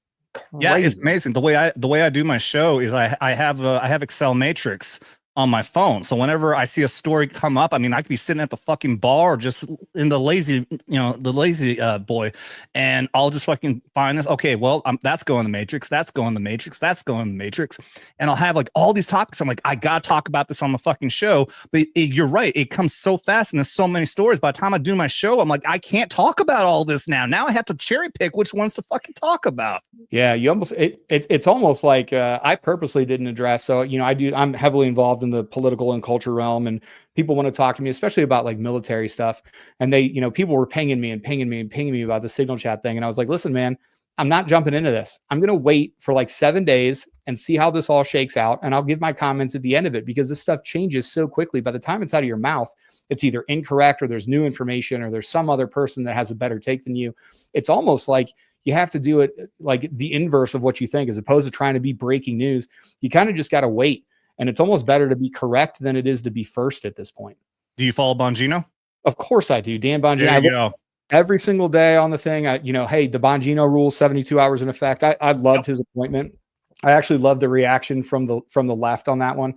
Yeah, it's amazing. The way I do my show is I have Excel matrix on my phone. So whenever I see a story come up, I mean, I could be sitting at the fucking bar or just in the lazy boy, and I'll just fucking find this. Okay, well, that's going the matrix. That's going the matrix. That's going the matrix. And I'll have like all these topics. I'm like, I got to talk about this on the fucking show. But you're right. It comes so fast and there's so many stories. By the time I do my show, I'm like, I can't talk about all this now. Now I have to cherry pick which ones to fucking talk about. Yeah, it's almost like I purposely didn't address. So, you know, I'm heavily involved in the political and culture realm, and people want to talk to me, especially about like military stuff. And they, you know, people were pinging me about the Signal Chat thing. And I was like, listen, man, I'm not jumping into this. I'm going to wait for like 7 days and see how this all shakes out. And I'll give my comments at the end of it, because this stuff changes so quickly. By the time it's out of your mouth, it's either incorrect or there's new information or there's some other person that has a better take than you. It's almost like you have to do it like the inverse of what you think, as opposed to trying to be breaking news. You kind of just got to wait. And it's almost better to be correct than it is to be first at this point. Do you follow Bongino? Of course I do. Dan Bongino. There you go. Every single day on the thing, hey, the Bongino rule, 72 hours in effect. I loved his appointment. I actually loved the reaction from the left on that one,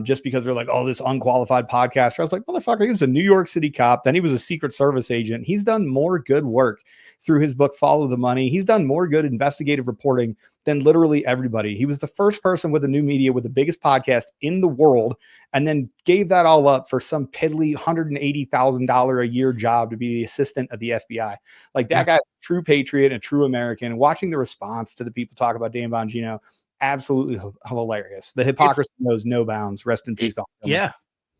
just because they're like, oh, this unqualified podcaster. I was like, motherfucker, he was a New York City cop. Then he was a Secret Service agent. He's done more good work through his book, Follow the Money. He's done more good investigative reporting than literally everybody. He was the first person with a new media with the biggest podcast in the world, and then gave that all up for some piddly $180,000 a year job to be the assistant of the FBI. Like, that guy's a true patriot, a true American. And watching the response to the people talk about Dan Bongino, absolutely hilarious. The hypocrisy knows no bounds. Rest in peace. Yeah,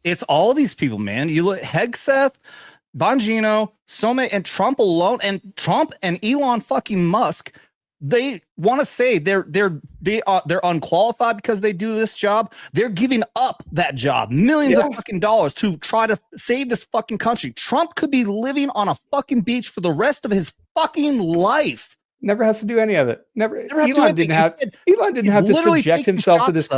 it's all these people, man. You look, Hegseth, Bongino, so many, and Trump alone, and Trump and Elon fucking Musk. They want to say they're unqualified because they do this job. They're giving up that job, millions of fucking dollars, to try to save this fucking country. Trump could be living on a fucking beach for the rest of his fucking life. Never has to do any of it. Elon didn't have to subject himself to this.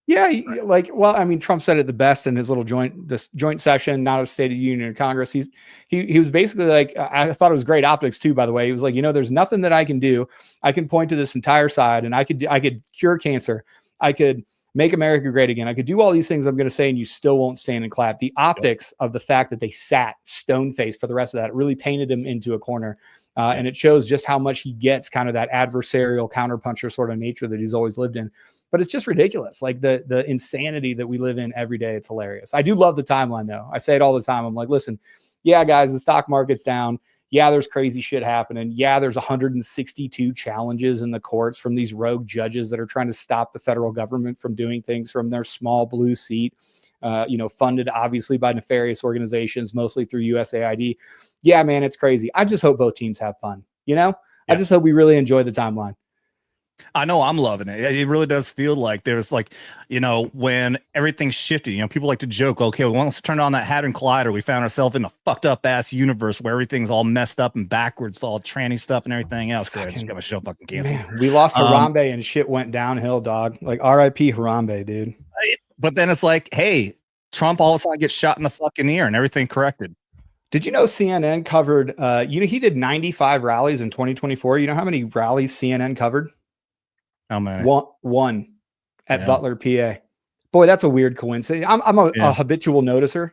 Yeah, like, well, I mean, Trump said it the best in his little joint session, not a State of the Union or Congress. He was basically like, I thought it was great optics too, by the way. He was like, there's nothing that I can do. I can point to this entire side, and I could cure cancer. I could make America great again. I could do all these things I'm going to say, and you still won't stand and clap. The optics of the fact that they sat stone-faced for the rest of that really painted him into a corner. And it shows just how much he gets kind of that adversarial counterpuncher sort of nature that he's always lived in. But it's just ridiculous. Like the insanity that we live in every day. It's hilarious. I do love the timeline though. I say it all the time. I'm like, listen, yeah, guys, the stock market's down. Yeah, there's crazy shit happening. Yeah, there's 162 challenges in the courts from these rogue judges that are trying to stop the federal government from doing things from their small blue seat, funded obviously by nefarious organizations, mostly through USAID. Yeah, man, it's crazy. I just hope both teams have fun. I just hope we really enjoy the timeline. I know I'm loving it. It really does feel like there's like, when everything's shifted, people like to joke, okay, once we turned on that Hadron Collider, we found ourselves in a fucked up ass universe where everything's all messed up and backwards, all tranny stuff and everything else. I just got my show fucking canceled. We lost Harambe and shit went downhill, dog. Like RIP Harambe, dude. But then it's like, hey, Trump all of a sudden gets shot in the fucking ear and everything corrected. Did you know CNN covered, he did 95 rallies in 2024. You know how many rallies CNN covered? How many? One at Butler, PA. Boy, that's a weird coincidence. I'm a habitual noticer,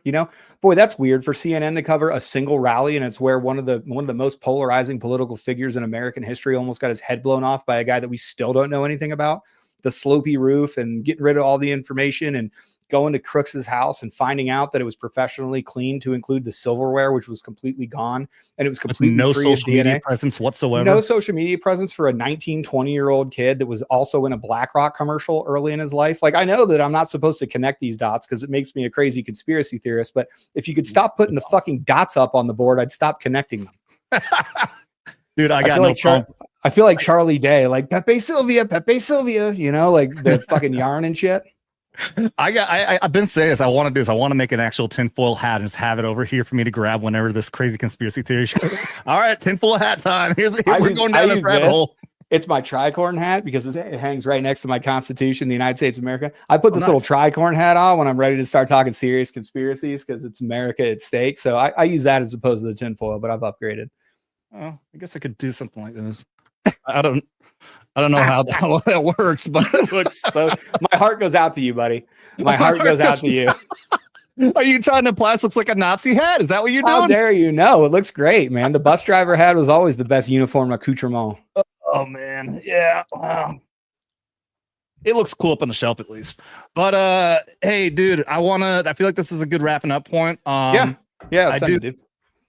Boy, that's weird for CNN to cover a single rally, and it's where one of the most polarizing political figures in American history almost got his head blown off by a guy that we still don't know anything about. The slopey roof and getting rid of all the information and going to Crooks's house and finding out that it was professionally cleaned to include the silverware, which was completely gone. And it was completely no free social of DNA. media presence whatsoever. No social media presence for a 19, 20-year-old kid that was also in a BlackRock commercial early in his life. Like, I know that I'm not supposed to connect these dots because it makes me a crazy conspiracy theorist, but if you could stop putting the fucking dots up on the board, I'd stop connecting them. Dude, I feel like Charlie Day, like Pepe Sylvia, like the fucking yarn and shit. I've been saying this. I want to make an actual tinfoil hat and just have it over here for me to grab whenever this crazy conspiracy theory show. All right, tinfoil hat time. We're going down this rabbit hole. It's my tricorn hat because it hangs right next to my Constitution, the United States of America. I put this little tricorn hat on when I'm ready to start talking serious conspiracies because it's America at stake. So I use that as opposed to the tinfoil, but I've upgraded. Oh, I guess I could do something like this. I don't know how that works, but it looks so. My heart goes out to you, buddy. My heart goes out to you. Are you trying to imply this looks like a Nazi hat? Is that what you're doing? How dare you? No, it looks great, man. The bus driver hat was always the best uniform accoutrement. Oh man, yeah. Wow. It looks cool up on the shelf at least. But hey, dude, I feel like this is a good wrapping up point. Yeah, I do. Dude.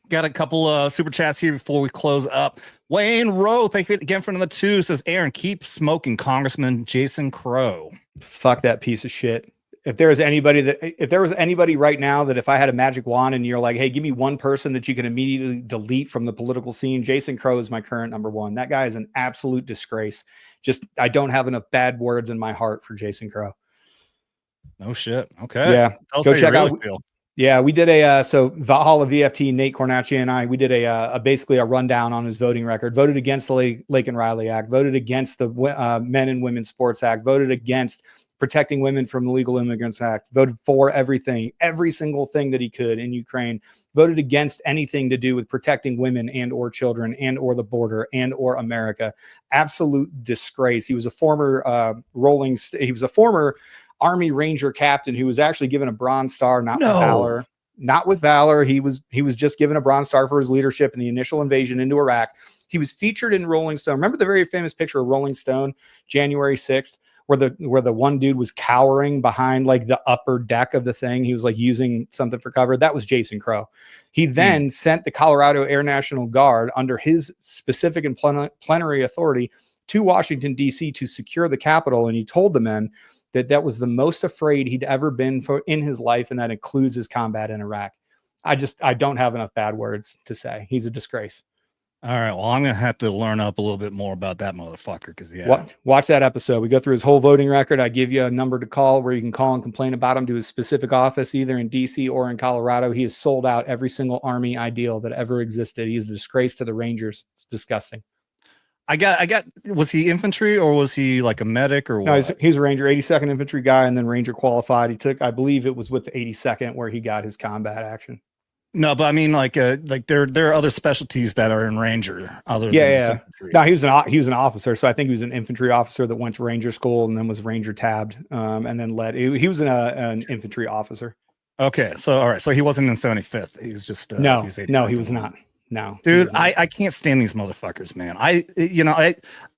Got a couple super chats here before we close up. Wayne Rowe, thank you again for another 2. Says, Aaron, keep smoking, Congressman Jason Crow. Fuck that piece of shit. If there was anybody right now that if I had a magic wand and you're like, hey, give me one person that you can immediately delete from the political scene, Jason Crow is my current number 1. That guy is an absolute disgrace. I don't have enough bad words in my heart for Jason Crow. No shit. Okay. Yeah. Go check out. Yeah, we did so Valhalla VFT, Nate Cornacci and I, we did basically a rundown on his voting record, voted against the Lake and Riley Act, voted against the Men and Women's Sports Act, voted against Protecting Women from the Legal Immigrants Act, voted for everything, every single thing that he could in Ukraine, voted against anything to do with protecting women and or children and or the border and or America. Absolute disgrace. He was a former Army Ranger captain who was actually given a Bronze Star, not with valor. He was just given a Bronze Star for his leadership in the initial invasion into Iraq. He was featured in Rolling Stone. Remember the very famous picture of Rolling Stone, January 6th, where the one dude was cowering behind like the upper deck of the thing. He was like using something for cover. That was Jason Crow. He then sent the Colorado Air National Guard under his specific and plenary authority to Washington, D.C. to secure the Capitol. And he told the men that was the most afraid he'd ever been in his life, and that includes his combat in Iraq. I don't have enough bad words to say. He's a disgrace. All right, well, I'm gonna have to learn up a little bit more about that motherfucker because watch that episode. We go through his whole voting record. I give you a number to call where you can call and complain about him to his specific office, either in DC or in Colorado. He has sold out every single Army ideal that ever existed. He's a disgrace to the Rangers. It's disgusting. Was he infantry or was he like a medic or what? No, he's a Ranger, 82nd Infantry guy, and then Ranger qualified. He took, I believe it was with the 82nd where he got his combat action. No, but I mean, like there are other specialties that are in Ranger. Other than infantry. No, he was an officer, so I think he was an infantry officer that went to Ranger school and then was Ranger tabbed, and then led. He was an infantry officer. Okay, so all right, so he wasn't in 75th. He was just he was not. No, dude, I can't stand these motherfuckers, man.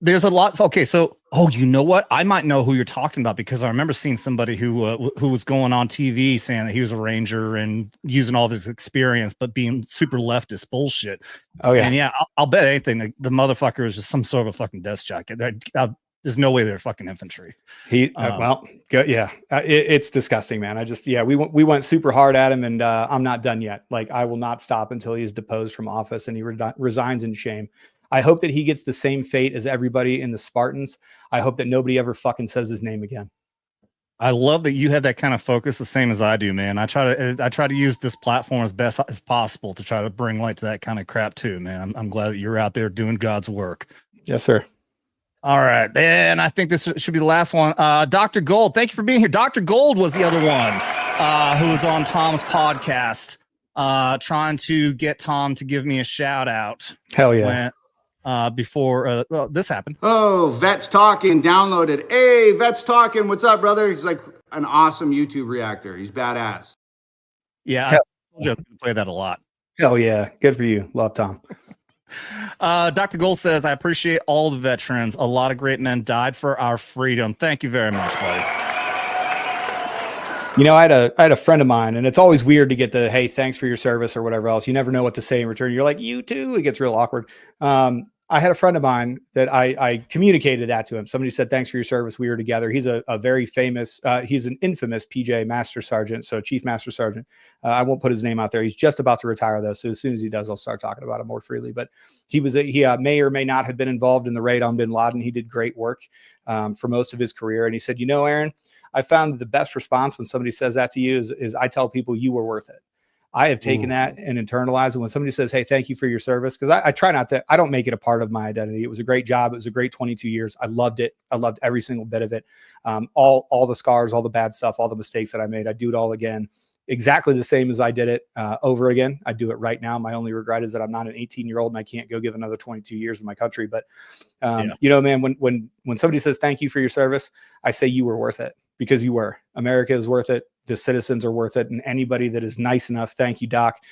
There's a lot. Okay, so you know what? I might know who you're talking about because I remember seeing somebody who was going on TV saying that he was a Ranger and using all of his experience, but being super leftist bullshit. Oh yeah, and yeah, I'll bet anything the motherfucker is just some sort of a fucking desk jacket. There's no way they're fucking infantry. It's disgusting, man. We went super hard at him, and I'm not done yet. Like, I will not stop until he is deposed from office and he resigns in shame. I hope that he gets the same fate as everybody in the Spartans. I hope that nobody ever fucking says his name again. I love that you have that kind of focus, the same as I do, man. I try to use this platform as best as possible to try to bring light to that kind of crap too, man. I'm glad that you're out there doing God's work. Yes, sir. All right, and I think this should be the last one. Dr. Gold, thank you for being here. Dr. Gold was the other one who was on Tom's podcast, trying to get Tom to give me a shout out. Hell yeah. Before this happened. Oh, Vets Talkin downloaded. Hey, Vets Talkin, what's up, brother? He's like an awesome YouTube reactor. He's badass. Yeah, I told you I play that a lot. Hell yeah, good for you. Love Tom. Dr. Gold says, I appreciate all the veterans. A lot of great men died for our freedom. Thank you very much, buddy. You know, I had a friend of mine, and it's always weird to get the, hey, thanks for your service or whatever else. You never know what to say in return. You're like, you too. It gets real awkward. I had a friend of mine that I communicated that to him. Somebody said, thanks for your service. We were together. He's a very famous, he's an infamous PJ Master Sergeant. So Chief Master Sergeant. I won't put his name out there. He's just about to retire though. So as soon as he does, I'll start talking about him more freely, but he may or may not have been involved in the raid on bin Laden. He did great work for most of his career. And he said, you know, Aaron, I found that the best response when somebody says that to you is I tell people you were worth it. I have taken that and internalized it. When somebody says, hey, thank you for your service, because I try not to, I don't make it a part of my identity. It was a great job. It was a great 22 years. I loved it. I loved every single bit of it. All the scars, all the bad stuff, all the mistakes that I made. I do it all again, exactly the same as I did it over again. I do it right now. My only regret is that I'm not an 18-year-old and I can't go give another 22 years in my country. But, you know, man, when somebody says, thank you for your service, I say you were worth it, because you were. America is worth it. The citizens are worth it. And anybody that is nice enough, thank you, Doc,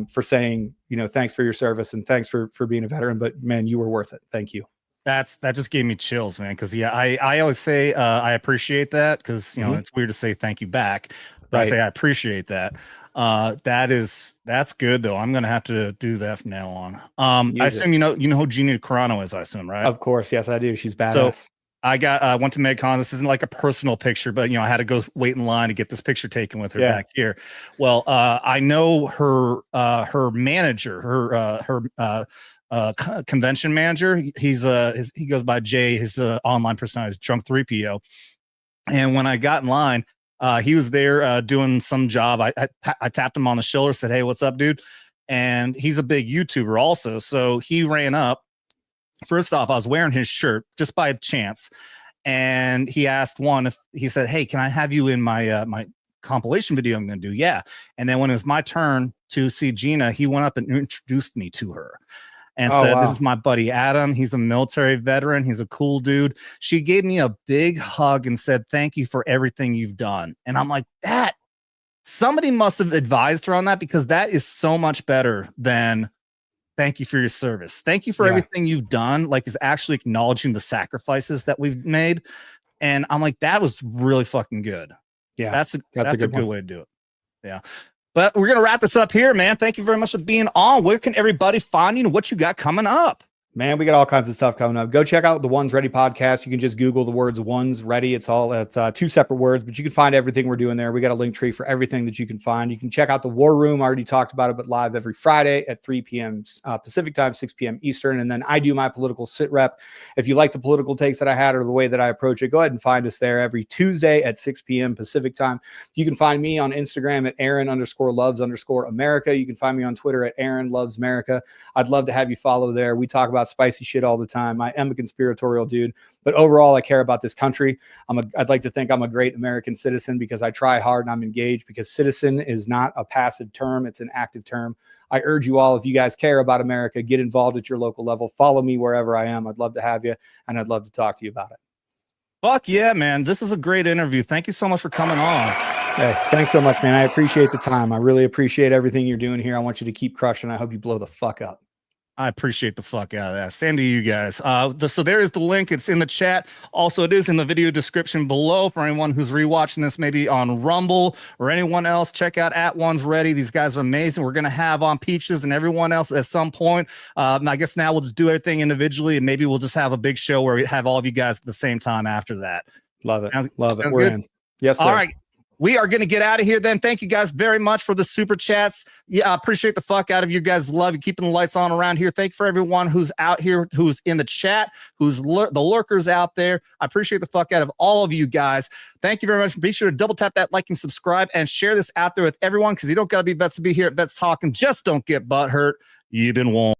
for saying, you know, thanks for your service and thanks for being a veteran. But man, you were worth it. Thank you. That just gave me chills, man. Cause yeah, I always say, I appreciate that. Cause you know, it's weird to say thank you back, but I say, I appreciate that. That's good though. I'm going to have to do that from now on. I assume, you know who Gina Carano is, I assume, right? Of course. Yes, I do. She's badass. So, I went to MedCon. This isn't like a personal picture, but you know, I had to go wait in line to get this picture taken with her back here. Well, I know her manager, her convention manager. He goes by Jay. His online persona is Drunk 3PO. And when I got in line, he was there doing some job. I tapped him on the shoulder, said, "Hey, what's up, dude?" And he's a big YouTuber also, so he ran up. First off, I was wearing his shirt just by chance, and he asked he said, "Hey, can I have you in my my compilation video I'm going to do?" Yeah. And then when it was my turn to see Gina, he went up and introduced me to her and said, "This is my buddy Adam. He's a military veteran. He's a cool dude." She gave me a big hug and said, "Thank you for everything you've done." And I'm like, that somebody must have advised her on that, because that is so much better than "Thank you for your service. Thank you for everything you've done." Like, is actually acknowledging the sacrifices that we've made. And I'm like, that was really fucking good. Yeah. That's a good way to do it. Yeah. But we're going to wrap this up here, man. Thank you very much for being on. Where can everybody find you and what you got coming up? Man, we got all kinds of stuff coming up. Go check out the Ones Ready podcast. You can just Google the words Ones Ready. It's two separate words, but you can find everything we're doing there. We got a link tree for everything that you can find. You can check out the War Room. I already talked about it, but live every Friday at 3 p.m. Pacific time, 6 p.m. Eastern. And then I do my political sit rep. If you like the political takes that I had or the way that I approach it, go ahead and find us there every Tuesday at 6 p.m. Pacific time. You can find me on Instagram at Aaron_loves_America. You can find me on Twitter at Aaron Loves America. I'd love to have you follow there. We talk about spicy shit all the time. I am a conspiratorial dude, but overall I care about this country. I'd like to think I'm a great American citizen because I try hard and I'm engaged, because citizen is not a passive term. It's an active term. I urge you all, if you guys care about America, get involved at your local level. Follow me wherever I am. I'd love to have you, and I'd love to talk to you about it. Fuck yeah, man. This is a great interview. Thank you so much for coming on. Hey, thanks so much, man. I appreciate the time. I really appreciate everything you're doing here. I want you to keep crushing. I hope you blow the fuck up. I appreciate the fuck out of that. Same to you guys. So there is the link. It's in the chat. Also, it is in the video description below for anyone who's rewatching this, maybe on Rumble or anyone else. Check out @One's Ready. These guys are amazing. We're going to have on Peaches and everyone else at some point. I guess now we'll just do everything individually, and maybe we'll just have a big show where we have all of you guys at the same time after that. Love it. Sounds We're good? in. Yes, sir. All right. We are going to get out of here then. Thank you guys very much for the super chats. Yeah, I appreciate the fuck out of you guys. Love you keeping the lights on around here. Thank you for everyone who's out here, who's in the chat, who's the lurkers out there. I appreciate the fuck out of all of you guys. Thank you very much. Be sure to double tap that like and subscribe and share this out there with everyone, because you don't got to be vets to be here at Vets Talkin. Just don't get butt hurt. You've been warned.